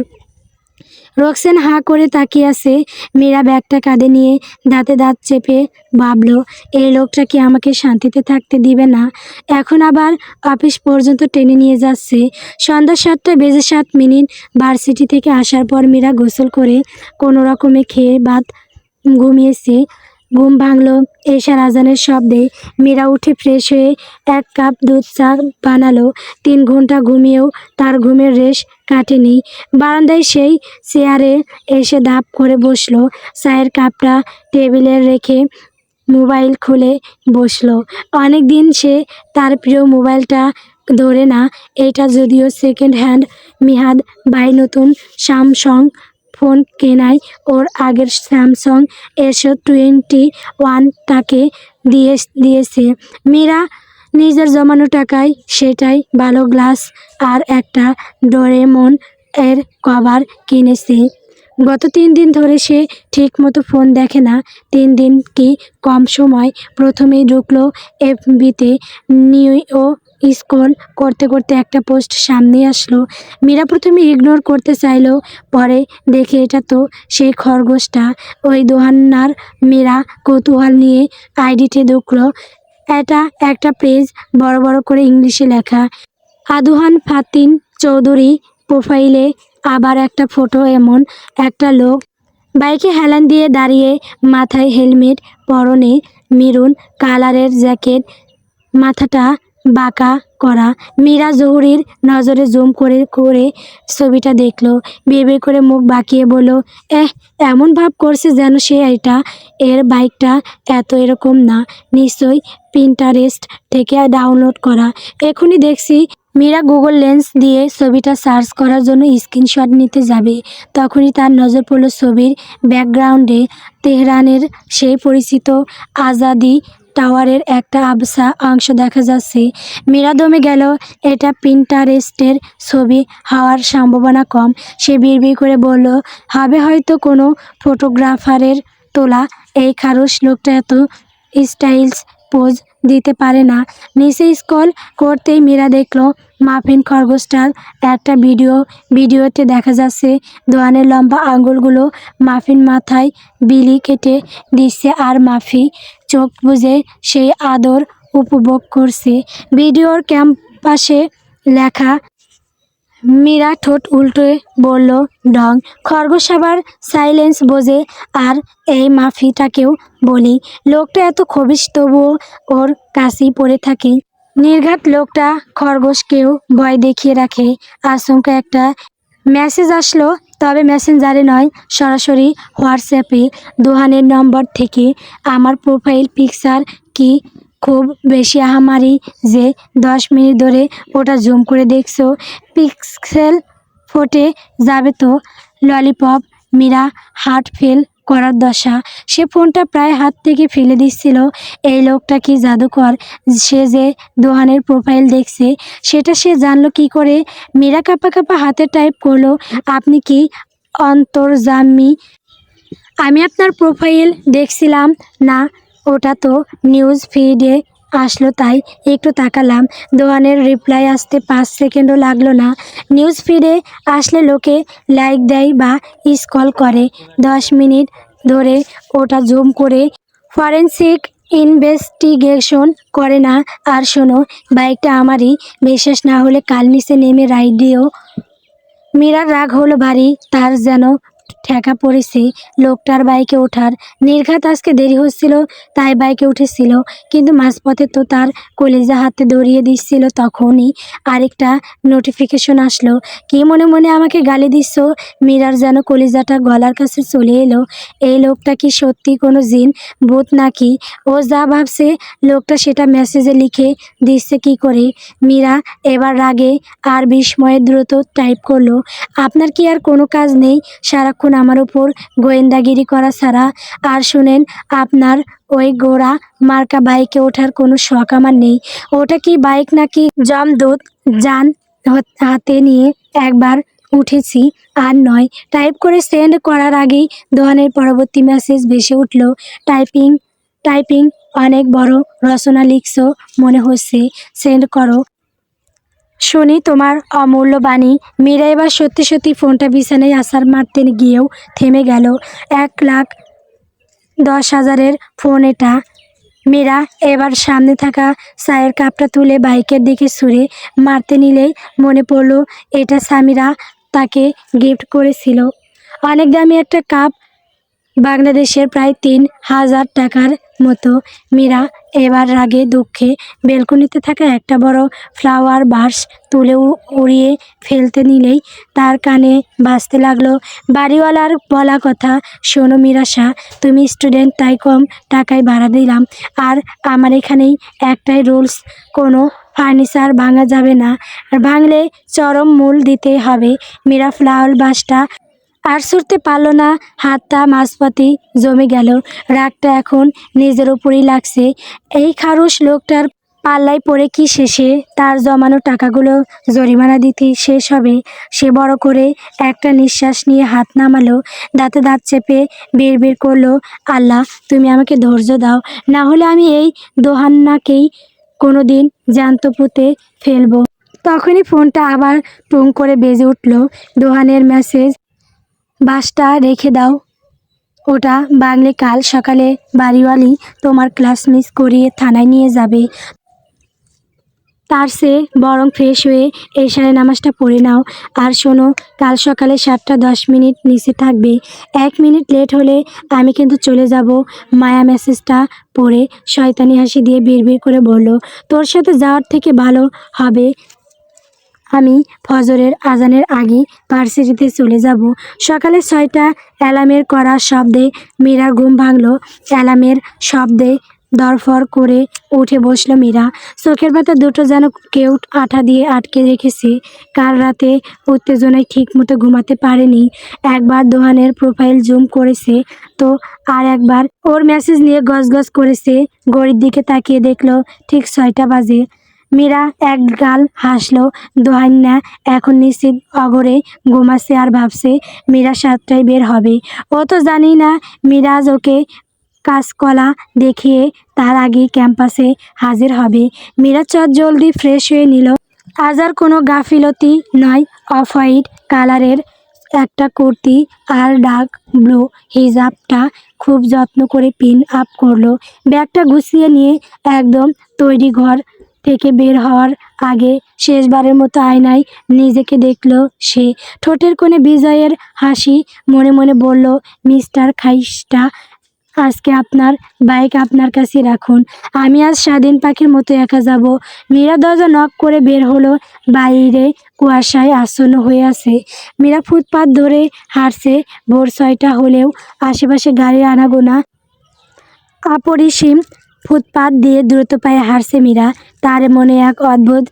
রোকসেন হাঁ করে তাকিয়ে আছে। মীরা ব্যাগটা কাঁধে নিয়ে দাঁতে দাঁত চেপে ভাবল, এই লোকটা কি আমাকে শান্তিতে থাকতে দিবে না? এখন আবার অফিস পর্যন্ত টেনে নিয়ে যাচ্ছে। সন্ধ্যা 7:07। ভার্সিটি থেকে আসার পর মীরা গোসল করে কোনো রকমে খেয়ে ভাত ঘুমিয়েছে। ঘুম ভাঙল এশার আজানের শব্দে। মীরা উঠে ফ্রেশ হয়ে 1 কাপ দুধ চা বানালো। 3 ঘন্টা ঘুমিয়েও তার ঘুমের রেশ কাটেনি। বারান্দায় সেই চেয়ারে এসে ধাপ করে বসলো, চায়ের কাপটা টেবিলে রেখে মোবাইল খুলে বসলো। অনেক দিন সে তার প্রিয় মোবাইলটা ধরে না। এটা যদিও সেকেন্ড হ্যান্ড, মিহাদ ভাই নতুন স্যামসং ফোন কেনায় ওর আগের স্যামসং S21 তাকে দিয়েছে। মীরা নিজের জমানো টাকায় সেটাই ভালো গ্লাস আর একটা ডোরেমন এর কভার কিনেছে। গত 3 দিন ধরে সে ঠিকমতো ফোন দেখে না। 3 দিন কি কম সময়। প্রথমেই ঢুকলো এফবিতে, নিউ স্ক্রল করতে করতে একটা পোস্ট সামনে আসলো। মীরা প্রথমে ইগনোর করতে চাইলো, পরে দেখে এটা তো সেই খরগোশটা, ওই দোহান্নার। মীরা কৌতূহল নিয়ে আইডিতে ঢুকলো। এটা একটা পেজ, বড় বড় করে ইংলিশে লেখা, আদুহান ফাতিন চৌধুরী। প্রোফাইলে আবার একটা ফটো, এমন একটা লোক বাইকে হেলান দিয়ে দাঁড়িয়ে, মাথায় হেলমেট, পরনে মেরুন কালারের জ্যাকেট, মাথাটা বাঁকা করা। মীরা জহুরির নজরে জুম করে করে ছবিটা দেখলো, বিড়বিড় করে মুখ বাঁকিয়ে বলল, এমন ভাব করছে যেন সে এটা, এর বাইকটা এত এরকম না, নিশ্চয়ই পিন্টারেস্ট থেকে ডাউনলোড করা। এখনই দেখছি। মীরা গুগল লেন্স দিয়ে ছবিটা সার্চ করার জন্য স্ক্রিনশট নিতে যাবে, তখনই তার নজর পড়ল ছবির ব্যাকগ্রাউন্ডে তেহরানের সেই পরিচিত আজাদি টাওয়ারের একটা আবছা অংশ দেখা যাচ্ছে। মীরা দমে গেল। এটা পিন্টারেস্টের ছবি হওয়ার সম্ভাবনা কম। সে বিড়বিড় করে বলল, হবে হয়তো কোনো ফটোগ্রাফারের তোলা। এই খারুশ লোকটা এত স্টাইলস পোজ দিতে পারে না। নিচে স্ক্রল করতেই মীরা দেখলো মাফিন খরগোশটার একটা ভিডিওতে দেখা যাচ্ছে দোয়ানের লম্বা আঙুলগুলো মাফিন মাথায় বিলি কেটে দিচ্ছে, আর মাফি চোখ বুজে সেই আদর উপভোগ করছে। ভিডিওর ক্যাম্পাসে লেখা। মীরা ঠোঁট উল্টে বলল, ডং। খরগোশ আবার সাইলেন্স বোঝে। আর এই মাফিটাকেও বলি, লোকটা এত খবিশ তবুও ওর কাছেই পড়ে থাকে। নির্ঘাত লোকটা খরগোশকেও ভয় দেখিয়ে রাখে। আচমকা একটা মেসেজ আসলো, তবে মেসেঞ্জারে নয়, সরাসরি হোয়াটসঅ্যাপে, দোহানের নম্বর থেকে। আমার প্রোফাইল পিকচার কি খুব বেশি আহামারি যে 10 মিনিট ধরে ওটা জুম করে দেখছো? পিক্সেল ফটে যাবে তো। ললিপপ। মীরা হার্ট ফেল করার দশা। সে ফোনটা প্রায় হাত থেকে ফেলে দিচ্ছিল। এই লোকটা কি জাদুকর? সে যে দোহানের প্রোফাইল দেখছে সেটা সে জানলো কি করে? মীরা কাঁপা কাঁপা হাতে টাইপ করলো, আপনি কি অন্তর্যামী? আমি আপনার প্রোফাইল দেখছিলাম না, ওটা তো নিউজ ফিডে আসলো তাই একটু তাকালাম। দোয়ানের রিপ্লাই আসতে 5 সেকেন্ডও লাগলো না। নিউজ ফিডে আসলে লোকে লাইক দেয় বা স্ক্রল করে। 10 মিনিট ধরে ওটা জুম করে ফরেনসিক ইনভেস্টিগেশন করে না। আর শোনো, বাইকটা আমারই, বিশ্বাস না হলে কাল নিচে নেমে রাইড দিও। মীরার রাগ হলো ভারী, তার যেন ঠেকা পড়েছে লোকটার বাইকে ওঠার। নির্ঘাত আজকে দেরি হচ্ছিল তাই বাইকে উঠেছিল, কিন্তু মাঝপথে তো তার কলিজা হাতে ধরিয়ে দিচ্ছিল। তখনই আরেকটা নোটিফিকেশন আসলো, কি মনে মনে আমাকে গালি দিচ্ছ? মীরার যেন কলিজাটা গলার কাছে চলে এলো। এই লোকটা কি সত্যি কোনো জিন ভূত নাকি? ও যা ভাবছে লোকটা সেটা মেসেজে লিখে দিচ্ছে কি করে? মীরা এবার রাগে আর বিস্ময়ে দ্রুত টাইপ করলো, আপনার কি আর কোনো কাজ নেই সারাক্ষণ আমার উপর গোয়েন্দাগিরি করা ছাড়া? আর শুনেন, আপনার ওই গোড়া মার্কা বাইকে ওঠার কোনো শখ আমার নেই। ওটা কি বাইক নাকি জমদূত? যান হাতে নিয়ে একবার উঠেছি আর নয়। টাইপ করে সেন্ড করার আগেই দোহানের পরবর্তী মেসেজ ভেসে উঠল, টাইপিং টাইপিং অনেক বড় রচনা লিখছো মনে হচ্ছে, সেন্ড করো শুনি তোমার অমূল্য বাণী। মীরা এবার সত্যি সত্যি ফোনটা বিছানায় আছাড় মারতে গিয়েও থেমে গেল। 1,10,000-এর ফোন এটা। মীরা এবার সামনে থাকা চায়ের কাপটা তুলে বাইকের দিকে ছুঁড়ে মারতে নিলেই মনে পড়ল এটা সামিরা তাকে গিফট করেছিল। অনেক দামি একটা কাপ, বাংলাদেশের প্রায় 3,000 টাকার মতো। মীরা এবার রাগে দুঃখে বেলকনিতে থাকা একটা বড় ফ্লাওয়ার ভাস তুলে উড়িয়ে ফেলতে নিলেই তার কানে বাজতে লাগলো বাড়িওয়ালার বলা কথা, শোনো মীরাশা, তুমি স্টুডেন্ট তাই কম টাকায় ভাড়া দিলাম, আর আমার এখানেই একটাই রুলস, কোনো ফার্নিচার ভাঙা যাবে না, আর ভাঙলে চরম মূল দিতে হবে। মীরা ফ্লাওয়ার ভাসটা আর ছুটতে পারল না, হাতটা মাঝপথেই জমে গেল। রাগটা এখন নিজের উপরেই লাগছে। এই খারুশ লোকটার পাল্লায় পড়ে কি শেষে তার জমানো টাকাগুলো জরিমানা দিতে শেষ হবে? সে বড় করে একটা নিঃশ্বাস নিয়ে হাত নামালো, দাঁতে দাঁত চেপে বিড়বিড় করলো, আল্লাহ তুমি আমাকে ধৈর্য দাও, না হলে আমি এই দোহান্নাকেই কোনোদিন জ্যান্ত পুঁতে ফেলবো। তখনই ফোনটা আবার টুং করে বেজে উঠল। দোহানের মেসেজ, বাসটা রেখে দাও, ওটা বাংলে কাল সকালে বাড়িওয়ালি তোমার ক্লাস মিস করিয়ে থানায় নিয়ে যাবে। তার চেয়ে বরং ফ্রেশ হয়ে এশারের নামাজটা পড়ে নাও। আর শোনো, কাল সকালে 7:10 নিচে থাকবে। 1 মিনিট লেট হলে আমি কিন্তু চলে যাব। মায়া মেসেজটা পড়ে শয়তানি হাসি দিয়ে বিড়বিড় করে বলল, তোর সাথে যাওয়ার থেকে ভালো হবে আমি ফজরের আজানের আগেই ভার্সিটিতে চলে যাব। সকালে 6টা অ্যালার্মের করা শব্দে মীরার ঘুম ভাঙল। অ্যালার্মের শব্দে দরফর করে উঠে বসলো মীরা। চোখের পাতা দুটো যেন কেউ আঠা দিয়ে আটকে রেখেছে। কাল রাতে উত্তেজনায় ঠিক মতো ঘুমাতে পারেনি। একবার দোহানের প্রোফাইল জুম করেছে, তো আর একবার ওর মেসেজ নিয়ে গজগজ করেছে। ঘড়ির দিকে তাকিয়ে দেখলো ঠিক 6টা বাজে। মীরা এক গাল হাসলো। দোহান্না এখন নিশ্চিত অগরে ঘুমাচ্ছে আর ভাবছে মীরা 7টায় বের হবে। ও তো জানি না মিরাজ ওকে কাঁচকলা দেখিয়ে তার আগেই ক্যাম্পাসে হাজির হবে। মীরা চট জলদি ফ্রেশ হয়ে নিল। আজ আর কোনো গাফিলতি নয়। অফ হোয়াইট কালারের একটা কুর্তি আর ডার্ক ব্লু হিজাবটা খুব যত্ন করে পিন আপ করলো। ব্যাগটা গুছিয়ে নিয়ে একদম তৈরি ঘর থেকে বের হওয়ার আগে শেষবারের মতো আয়নায় নিজেকে দেখলো সে। ঠোঁটের কোণে বিজয়ের হাসি, মনে মনে বলল, মিস্টার খাইস্টা, আজকে আপনার বাইক আপনার কাছে রাখুন, আমি আজ স্বাধীন পাখির মতো একা যাব। মীরা দরজা নক করে বের হলো। বাইরে কুয়াশায় আচ্ছন্ন হয়ে আছে। মীরা ফুটপাত ধরে হাঁটছে। ভোর 6টা হলেও আশেপাশে গাড়ির আনাগোনা অপরিসীম। ফুটপাত দিয়ে দ্রুত পায়ে হাঁটছে মীরা। তার মনে এক অদ্ভুত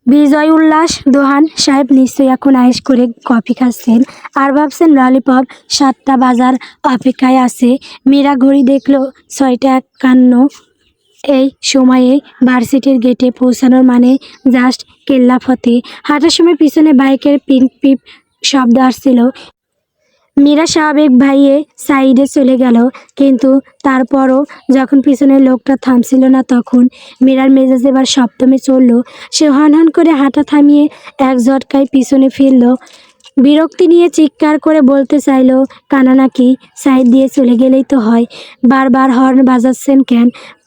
বিজয় উল্লাস। দোহান সাহেব নিশ্চয়ই এখন আয়েশ করে কফি খাচ্ছেন আর ভাবছেন ললিপপ 7টা বাজার অপেক্ষায় আছে। মীরা ঘড়ি দেখলো 6:51। এই সময়ে ভার্সিটির গেটে পৌঁছানোর মানে জাস্ট কেল্লা ফতে। হাঁটার সময় পিছনে বাইকের পিপ পিপ শব্দ আসছিল। মীরা স্বাভাবিক ভাইয়ে সাইডে চলে গেল, কিন্তু তারপরও যখন পিছনের লোকটা থামছিল না তখন মীরার মেজাজ এবার সপ্তমে চলল। সে হনহন করে হাঁটা থামিয়ে এক ঝটকায় পিছনে ফিরল। বিরক্তি নিয়ে চিৎকার করে বলতে চাইলো, কানা নাকি, সাইড দিয়ে চলে গেলেই তো হয়, বারবার হর্ন বাজাচ্ছেন কেন?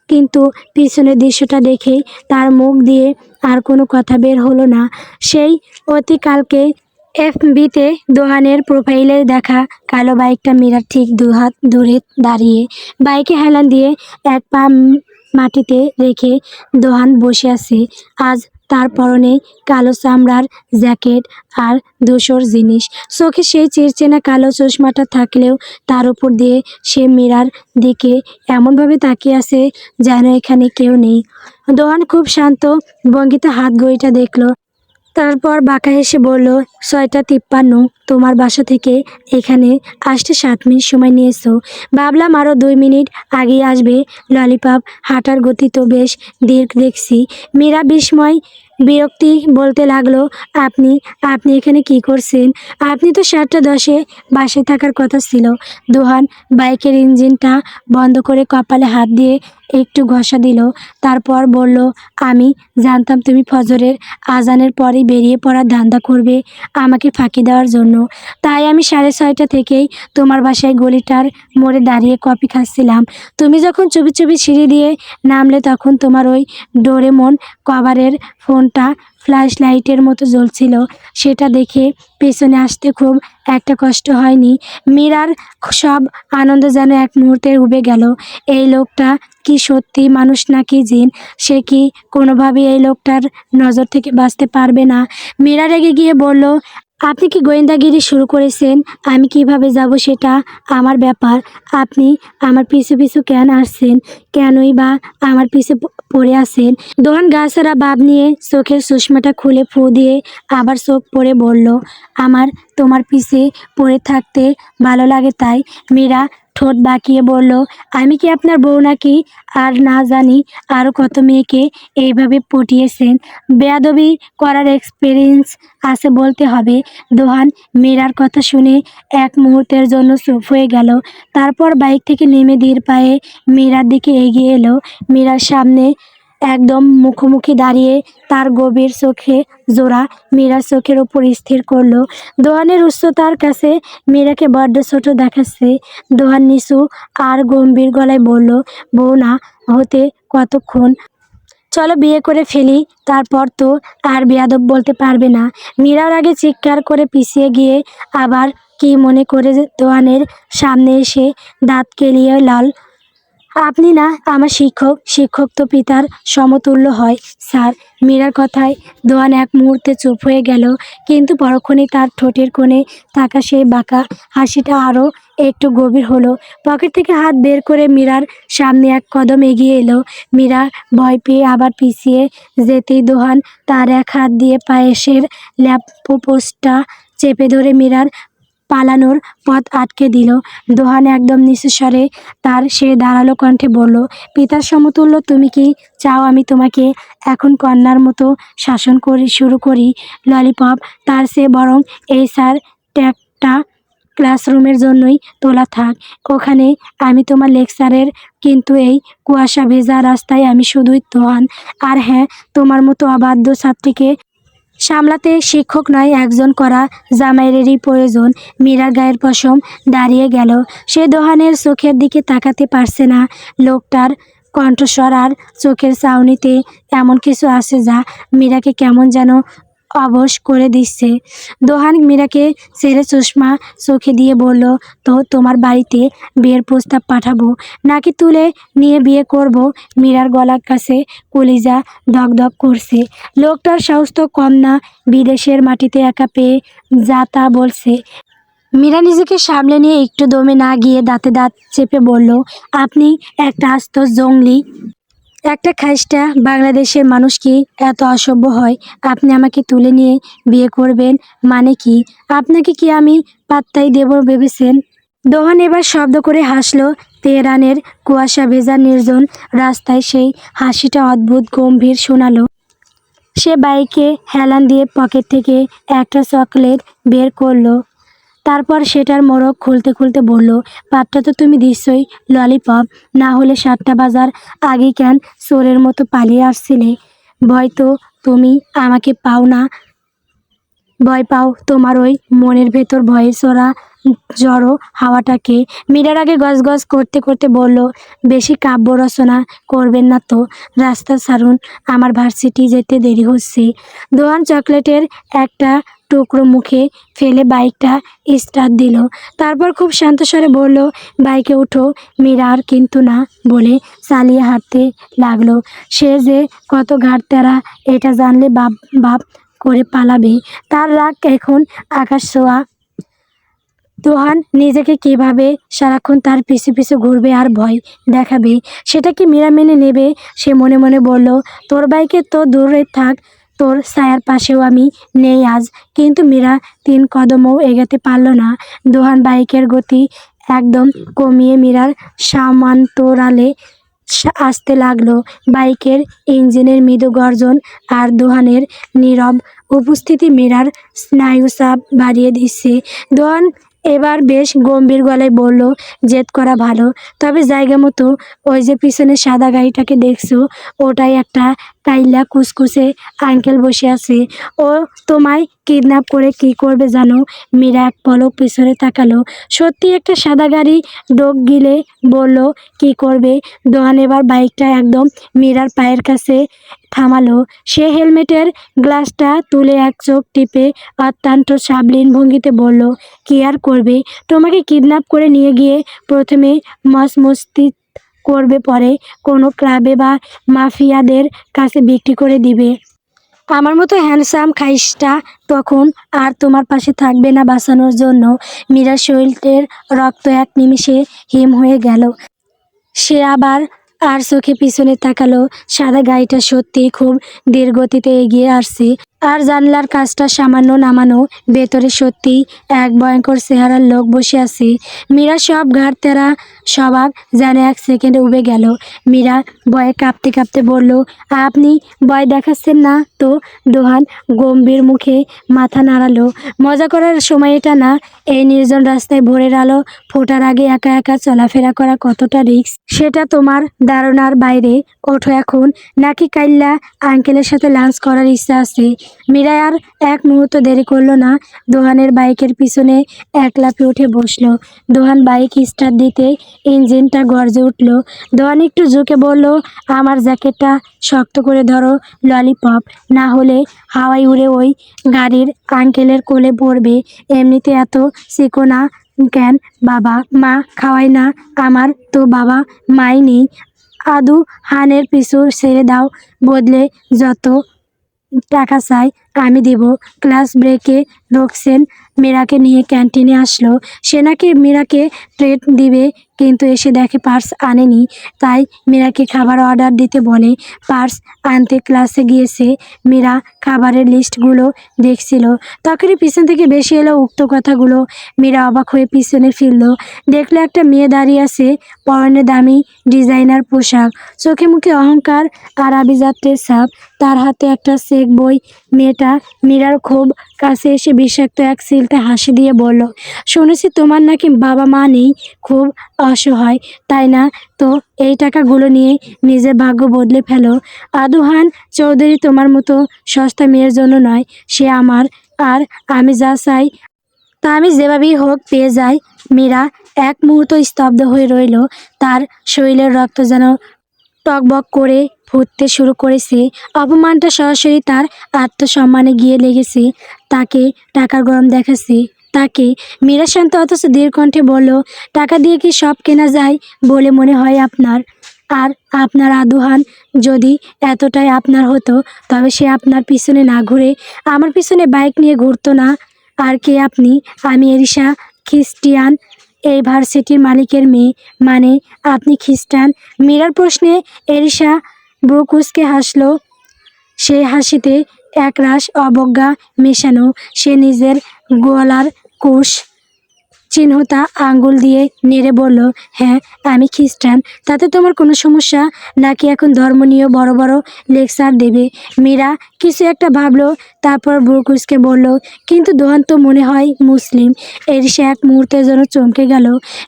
কিন্তু পিছনের দৃশ্যটা দেখেই তার মুখ দিয়ে আর কোনো কথা বের হলো না। সেই অতিকালকে এফবিতে দোহানের প্রোফাইলে দেখা কালো বাইকটা মীরার ঠিক 2 হাত দূরে দাঁড়িয়ে। বাইকে হেলান দিয়ে এক পা মাটিতে রেখে দোহান বসে আছে। আজ তার পরনে কালো চামড়ার জ্যাকেট আর ধূসর জিনিস। চোখে সেই চিরচেনা কালো চশমাটা থাকলেও তার উপর দিয়ে সে মীরার দিকে এমনভাবে তাকিয়ে আছে যেন এখানে কেউ নেই। দোহান খুব শান্ত ভঙ্গিতে হাত ঘড়িটা দেখলো, তারপর বাঁকা হেসে বলল, 6:53। তোমার বাসা থেকে এখানে আসতে 7 মিনিট সময় নিয়েছো। ভাবলাম আরও 2 মিনিট আগেই আসবে। ললিপপ হাঁটার গতি তো বেশ ধীর দেখছি। মীরা বিস্ময় বিরক্তি বলতে লাগলো, আপনি আপনি এখানে কি করছেন? আপনি তো 7:10 বাসায় থাকার কথা ছিল। দোহান বাইকের ইঞ্জিনটা বন্ধ করে কপালে হাত দিয়ে একটু ঘষা দিল। তারপর বলল, আমি জানতাম তুমি ফজরের আজানের পরেই বেরিয়ে পড়ার ধান্দা করবে আমাকে ফাঁকি দেওয়ার জন্য। তাই আমি 6:30 থেকেই তোমার বাসায় গলিটার মোড়ে দাঁড়িয়ে কফি খাচ্ছিলাম। তুমি যখন চুপি চুপি সিঁড়ি দিয়ে নামলে তখন তোমার ওই ডোরেমন কভারের ফোনটা ফ্ল্যাশ লাইটের মতো জ্বলছিল। সেটা দেখে পেছনে আসতে খুব একটা কষ্ট হয়নি। মীরার সব আনন্দ যেন এক মুহূর্তে উবে গেল। এই লোকটা কি সত্যি মানুষ নাকি জিন? সে কি কোনোভাবেই এই লোকটার নজর থেকে বাঁচতে পারবে না? মীরা রেগে গিয়ে বলল, আপনি কি গোয়েন্দাগিরি শুরু করেছেন? আমি কিভাবে যাব সেটা আমার ব্যাপার। আপনি আমার পিছু পিছু কেন আসছেন? কেনই বা আমার পিছে পড়ে আছেন? দোহান গাছারা ভাব নিয়ে চোখের চশমাটা খুলে ফু দিয়ে আবার চোখ পড়ে বলল, আমার তোমার পিছে পড়ে থাকতে ভালো লাগে তাই। মীরা ঠোঁট বাঁকিয়ে বলল, আমি কি আপনার বউ নাকি? আর না জানি আরও কত মেয়েকে এইভাবে পটিয়েছেন। বেয়াদবি করার এক্সপিরিয়েন্স আছে বলতে হবে। দোহান মীরার কথা শুনে এক মুহূর্তের জন্য চুপ হয়ে গেল। তারপর বাইক থেকে নেমে ধীর পায়ে মীরার দিকে এগিয়ে এলো। মীরার সামনে একদম মুখোমুখি দাঁড়িয়ে তার গভীর চোখে জোড়া মীরার চোখের ওপর স্থির করলো। দোহানের উচ্চতার কাছে মীরাকে বড্ড ছোট দেখাচ্ছে। দোহান নিচু আর গম্ভীর গলায় বলল, বউ না হতে কতক্ষণ? চলো বিয়ে করে ফেলি, তারপর তো আর বেয়াদব বলতে পারবে না। মীরার আগে চিৎকার করে পিছিয়ে গিয়ে আবার কি মনে করে দোহানের সামনে এসে দাঁত কেলিয়ে লাল, আপনি না আমার শিক্ষক? শিক্ষক তো পিতার সমতুল্য হয় স্যার। মীরার কথায় দোয়ান এক মুহূর্তে চুপ হয়ে গেল, কিন্তু পরক্ষণেই তার ঠোঁটের কোণে থাকা সেই বাঁকা হাসিটা আরও একটু গভীর হলো। পকেট থেকে হাত বের করে মীরার সামনে এক কদম এগিয়ে এলো। মীরা ভয় পেয়ে আবার পিছিয়ে যেতেই দোহান তার এক হাত দিয়ে পায়েসের ল্যাম্পপোস্টটা চেপে ধরে মীরার পালানোর পথ আটকে দিল। দোহান একদম নিচু স্বরে তার সে ধারালো কণ্ঠে বলল, পিতার সমতুল্য তুমি কি চাও আমি তোমাকে এখন কন্যার মতো শাসন শুরু করি? ললিপপ? তার চেয়ে বরং এই স্যার ট্যাগটা ক্লাসরুমের জন্যই তোলা থাক। ওখানে আমি তোমার লেকচারের, কিন্তু এই কুয়াশা ভেজা রাস্তায় আমি শুধুই দোহান। আর হ্যাঁ, তোমার মতো অবাধ্য ছাত্রীকে সামলাতে শিক্ষক নয়, একজন করা জামাইয়েরই প্রয়োজন। মীরার গায়ের পশম দাঁড়িয়ে গেল। সে দোহানের চোখের দিকে তাকাতে পারছে না। লোকটার কণ্ঠস্বর আর চোখের চাউনিতে এমন কিছু আছে যা মীরাকে কেমন যেন অবশ করে দিচ্ছে। দোহান মীরাকে ছেড়ে চশমা চোখে দিয়ে বলল, তো তোমার বাড়িতে বিয়ের প্রস্তাব পাঠাবো নাকি তুলে নিয়ে বিয়ে করব? মীরার গলার কাছে কলিজা দগদগ করছে। লোকটার সাহস তো কম না, বিদেশের মাটিতে একা পেয়ে যা তা বলছে। মীরা নিজেকে সামলে নিয়ে একটু দমে না গিয়ে দাঁতে দাঁত চেপে বলল, আপনি একটা আস্ত জঙ্গলি, একটা খাইস্টা। বাংলাদেশের মানুষ কি এত অসভ্য হয়? আপনি আমাকে তুলে নিয়ে বিয়ে করবেন মানে কি? আপনাকে কি আমি পাত্তাই দেব ভেবেছেন? দোহান এবার শব্দ করে হাসলো। তেহরানের কুয়াশা ভেজা নির্জন রাস্তায় সেই হাসিটা অদ্ভুত গম্ভীর শোনালো। সে বাইকে হেলান দিয়ে পকেট থেকে একটা চকলেট বের করলো। তারপর সেটার মোড়ক খুলতে খুলতে বলল, পাতটা তো তুমি দিচ্ছই ললিপপ, না হলে 7টা বাজার আগে কেন চোরের মতো পালিয়ে আসছিলে? ভয় তো তুমি আমাকে পাও না, ভয় পাও তোমার ওই মনের ভেতর ভয়ের চড়া জড়ো হাওয়াটাকে। মীরার আগে গজগজ করতে করতে বলল, বেশি কাব্য রচনা করবেন না তো, রাস্তা ছাড়ুন, আমার ভার্সিটি যেতে দেরি হচ্ছে। দোহান চকলেটের একটা টুকরো মুখে ফেলে বাইকটা স্টার্ট দিল। তারপর খুব শান্ত স্বরে বলল, বাইকে উঠো। মীরা আর কিন্তু না বলে চালিয়ে হাঁটতে লাগলো। সে যে কত ঘাটতেরা এটা জানলে বাপ বাপ করে পালাবে। তার রাগ এখন আকাশ ছোঁয়া। দোহান নিজেকে কিভাবে সারাক্ষণ তার পিছু পিছু ঘুরবে আর ভয় দেখাবে, সেটা কি মীরা মেনে নেবে? সে মনে মনে বলল, তোর বাইকে তো দূরে থাক, তোর ছায়ার পাশেও আমি নেই আজ। কিন্তু মীরা 3 কদমও এগোতে পারল না। দোহান বাইকের গতি একদম কমিয়ে মীরার সমান্তরালে আসতে লাগলো। বাইকের ইঞ্জিনের মৃদু গর্জন আর দোহানের নীরব উপস্থিতি মীরার স্নায়ুচাপ বাড়িয়ে দিচ্ছে। দোহান এবার বেশ গম্ভীর গলায় বলল, জেদ করা ভালো, তবে জায়গা মতো। ওই যে পিছনে সাদা গাড়িটাকে দেখছো, ওটাই একটা কাইল্লা কুসকুসে আঙ্কেল বসে আছে। ও তোমায় কিডন্যাপ করে কি করবে জানো? মীরা এক পলক পিছনে তাকালো। সত্যি একটা সাদা গাড়ি ডোক গিলে বলল, কি করবে? দোহান এবার বাইকটা একদম মীরার পায়ের কাছে থামালো। সে হেলমেটের গ্লাসটা তুলে এক চোখ টিপে অত্যন্ত সাবলীন ভঙ্গিতে বলল, কি আর করবে? তোমাকে কিডন্যাপ করে নিয়ে গিয়ে প্রথমে মসমস্তি করবে, পরে কোনো ক্লাবে বা মাফিয়াদের কাছে বিক্রি করে দিবে। আমার মতো হ্যান্ডসাম খাইসটা তখন আর তোমার পাশে থাকবে না বাঁচানোর জন্য। মীরার শরীরের রক্ত এক নিমিষে হিম হয়ে গেল। সে আবার আর চোখে পিছনে তাকালো। সাদা গাড়িটা সত্যি খুব ধীর গতিতে এগিয়ে আসছে, আর জানলার কাজটা সামান্য নামানো। ভেতরে সত্যি এক ভয়ঙ্কর চেহারার লোক বসে আছে। মীরা সব ঘাড় তেরা স্বভাব যেন এক সেকেন্ডে উবে গেল। মীরা ভয়ে কাঁপতে কাঁপতে বলল, আপনি ভয় দেখাচ্ছেন না তো? দোহান গম্ভীর মুখে মাথা নাড়ালো। মজা করার সময় এটা না। এই নির্জন রাস্তায় ভোরের আলো ফোটার আগে একা একা চলাফেরা করা কতটা রিস্ক সেটা তোমার ধারণার বাইরে। ওঠো এখন, নাকি কাইল্লা আঙ্কেলের সাথে লাঞ্চ করার ইচ্ছা আছে? মীরা আর এক মুহূর্ত দেরি করলো না। দোহানের বাইকের পিছনে এক লাফে উঠে বসলো। দোহান বাইক স্টার্ট দিতে ইঞ্জিনটা গর্জে উঠল। দোহান একটু ঝুঁকে বলল, আমার জ্যাকেটটা শক্ত করে ধরো ললিপপ, না হলে হাওয়ায় উড়ে ওই গাড়ির আঙ্কেলের কোলে পড়বে। এমনিতে এত চিকনা কেন? বাবা মা খাওয়ায় না? আমার তো বাবা মাই নেই। আদু হানের পিছু ছেড়ে দাও, বদলে যত টাকা চাই আমি দিব। ক্লাস ব্রেকে রোকসেন মীরাকে নিয়ে ক্যান্টিনে আসলো। সে নাকি মীরাকে ট্রিট দিবে, কিন্তু এসে দেখে পার্স আনেনি। তাই মীরাকে খাবার অর্ডার দিতে বলে। পার্স আনতে ক্লাসে গিয়েছে। মীরা খাবারের লিস্টগুলো দেখছিল। তখনই পিছন থেকে বেশি এলো উক্ত কথাগুলো। মীরা অবাক হয়ে পিছনে ফিরল। দেখলো একটা মেয়ে দাঁড়িয়ে আছে, পরনে দামি ডিজাইনার পোশাক, চোখে মুখে অহংকার আর আভিজাত্যের ছাপ। তার হাতে একটা চেক বই। মেয়েটা মীরার খুব কাছে এসে বিষাক্ত এক সিলতে হাসি দিয়ে বলল, শুনেছি তোমার নাকি বাবা মা নেই, খুব অসহায় তাই না? তো এই টাকাগুলো নিয়ে নিজের ভাগ্য বদলে ফেলো। আদুহান চৌধুরী তোমার মতো সস্তা মেয়ের জন্য নয়, সে আমার। আর আমি যা চাই তা আমি যেভাবেই হোক পেয়ে যাই। মীরা এক মুহূর্ত স্তব্ধ হয়ে রইল। তার শরীরের রক্ত যেন টকবক করে ফুটতে শুরু করেছে। অপমানটা সরাসরি তার আত্মসম্মানে গিয়ে লেগেছে। তাকে টাকার গরম দেখাচ্ছে তাকে। মীরা শান্ত অথচ দৃঢ় কণ্ঠে বলল, টাকা দিয়ে কি সব কেনা যায় বলে মনে হয় আপনার? আর আপনার আদুহান যদি এতটাই আপনার হতো, তবে সে আপনার পিছনে না ঘুরে আমার পিছনে বাইক নিয়ে ঘুরতো না। আর কে আপনি? আমি এরিশা, খ্রিস্টিয়ান, এই ভার্সিটির মালিকের মেয়ে। মানে আপনি খ্রিস্টান? মীরার প্রশ্নে এরিশা ব্রুকুসকে হাসলো। সেই হাসিতে একরাশ অবজ্ঞা মেশানো। সে নিজের গলার কুশ চিহ্নতা আঙ্গুল দিয়ে নেড়ে বলল, হ্যাঁ আমি খ্রিস্টান। তাতে তোমার কোনো সমস্যা? নাকি এখন ধর্ম নিয়ে বড় বড় লেকচার দেবে? মীরা কিছু একটা ভাবলো, তারপর ব্রুকুসকে বলল, কিন্তু দোহান তো মনে হয় মুসলিম। এরিসা এক মুহূর্তের জন্য চমকে গেল।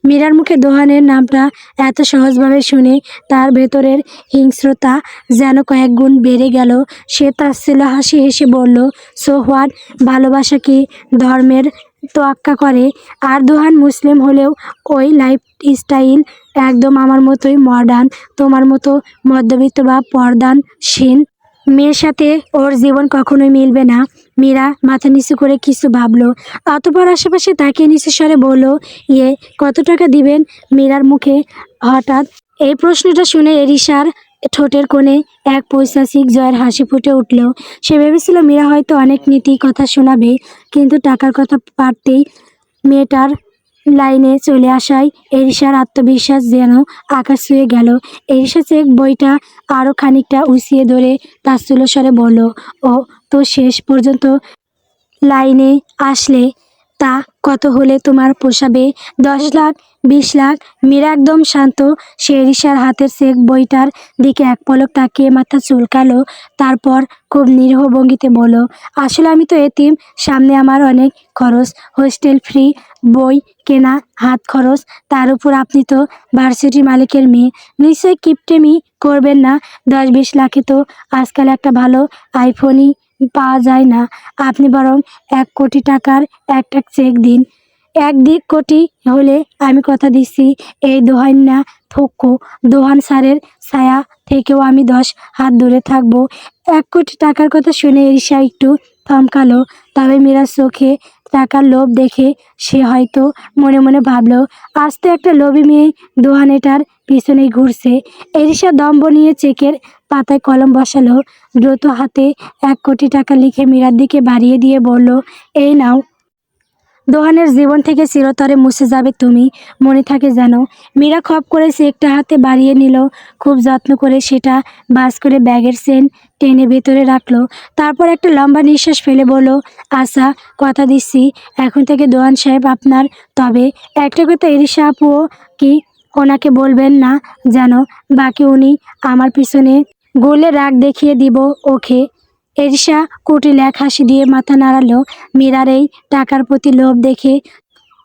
মীরার মুখে দোহানের নামটা এত সহজভাবে শুনে তার ভেতরের হিংস্রতা যেন কয়েক গুণ বেড়ে গেল। সে তাচ্ছিল্য হাসি হেসে বলল, সো হোয়াট? ভালোবাসা কি ধর্মের তোয়াক্কা করে? আর দোহান মুসলিম হলেও ওই লাইফ স্টাইল একদম আমার মতোই মডার্ন। তোমার মতো মধ্যবিত্ত বা পর্দানসীন মেয়ের সাথে ওর জীবন কখনোই মিলবে না। মীরা মাথা নিচু করে কিছু ভাবলো, অতঃপর আশেপাশে তাকিয়ে নিচু স্বরে বলল, ইয়ে কত টাকা দিবেন? মীরার মুখে হঠাৎ এই প্রশ্নটা শুনে এরিশার ঠোঁটের কোণে এক পৈশাচিক জয়ের হাসি ফুটে উঠল। সে ভেবেছিল মীরা হয়তো অনেক নীতি কথা শোনাবে, কিন্তু টাকার কথা পারতেই মেয়েটার লাইনে চলে আসায় এরিশার আত্মবিশ্বাস যেন আকাশ ছুঁয়ে গেল। এরিশা চেক বইটা আরও খানিকটা উঁচিয়ে ধরে তাচ্ছিল্য স্বরে বলল, ও তো শেষ পর্যন্ত লাইনে আসলে। তা কত হলে তোমার পোষাবে? 10 লাখ? 20 লাখ? মীরা একদম শান্ত। সে এরিসার হাতের চেক বইটার দিকে এক পলক তাকিয়ে মাথা চুলকালো। তারপর খুব নিরীহ ভঙ্গিতে বলল, আসলে আমি তো এতিম, সামনে আমার অনেক খরচ, হোস্টেল ফ্রি, বই কেনা, হাত খরচ, তার উপর আপনি তো ভার্সিটি মালিকের মেয়ে, নিশ্চয়ই কিপটেমি করবেন না। 10-20 লাখে তো আজকাল একটা ভালো আইফোনই পাওয়া যায় না। আপনি বরং 1 কোটি টাকার একটা চেক দিন। 1 কোটি হলে আমি কথা দিচ্ছি, এই দোহাই না থোক্কো দোহান স্যারের ছায়া থেকেও আমি 10 হাত দূরে থাকবো। 1 কোটি টাকার কথা শুনে এরিসা একটু থমকালো। তবে মীরার চোখে টাকার লোভ দেখে সে হয়তো মনে মনে ভাবলো, আজ তো একটা লোভী মেয়ে দোহানেটার পিছনেই ঘুরছে। এরিসা দম্ভ নিয়ে চেকের পাতায় কলম বসালো। দ্রুত হাতে 1 কোটি টাকা লিখে মীরার দিকে বাড়িয়ে দিয়ে বলল, এই নাও। দোহানের জীবন থেকে চিরতরে মুছে যাবে তুমি, মনে থাকে যেন। মীরা খপ করে চেকটা হাতে বাড়িয়ে নিল। খুব যত্ন করে সেটা ভাঁজ করে ব্যাগের চেন টেনে ভেতরে রাখলো। তারপর একটা লম্বা নিঃশ্বাস ফেলে বলল, আচ্ছা, কথা দিচ্ছি এখন থেকে দোহান সাহেব আপনার। তবে একটা কথা, এরিসা আপুও কি ওনাকে বলবেন না যেন, বাকি উনি আমার পিছনে গোলে রাগ দেখিয়ে দিব ওকে। এরিসা কুটিল এক হাসি দিয়ে মাথা নাড়ালো। মীরার এই টাকার প্রতি লোভ দেখে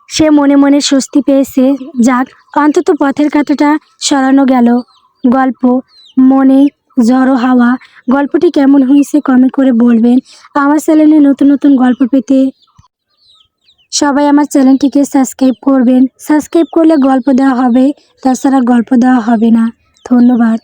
সে মনে মনে স্বস্তি পেয়েছে। যাক, অন্তত পথের কাঁটাটা সরানো গেল। গল্প মনে ঝড়ো হাওয়া। গল্পটি কেমন হয়েছে কমেন্ট করে বলবেন। আমার চ্যানেলে নতুন নতুন গল্প পেতে সবাই আমার চ্যানেলটিকে সাবস্ক্রাইব করবেন। সাবস্ক্রাইব করলে গল্প দেওয়া হবে, তাছাড়া গল্প দেওয়া হবে না। ধন্যবাদ।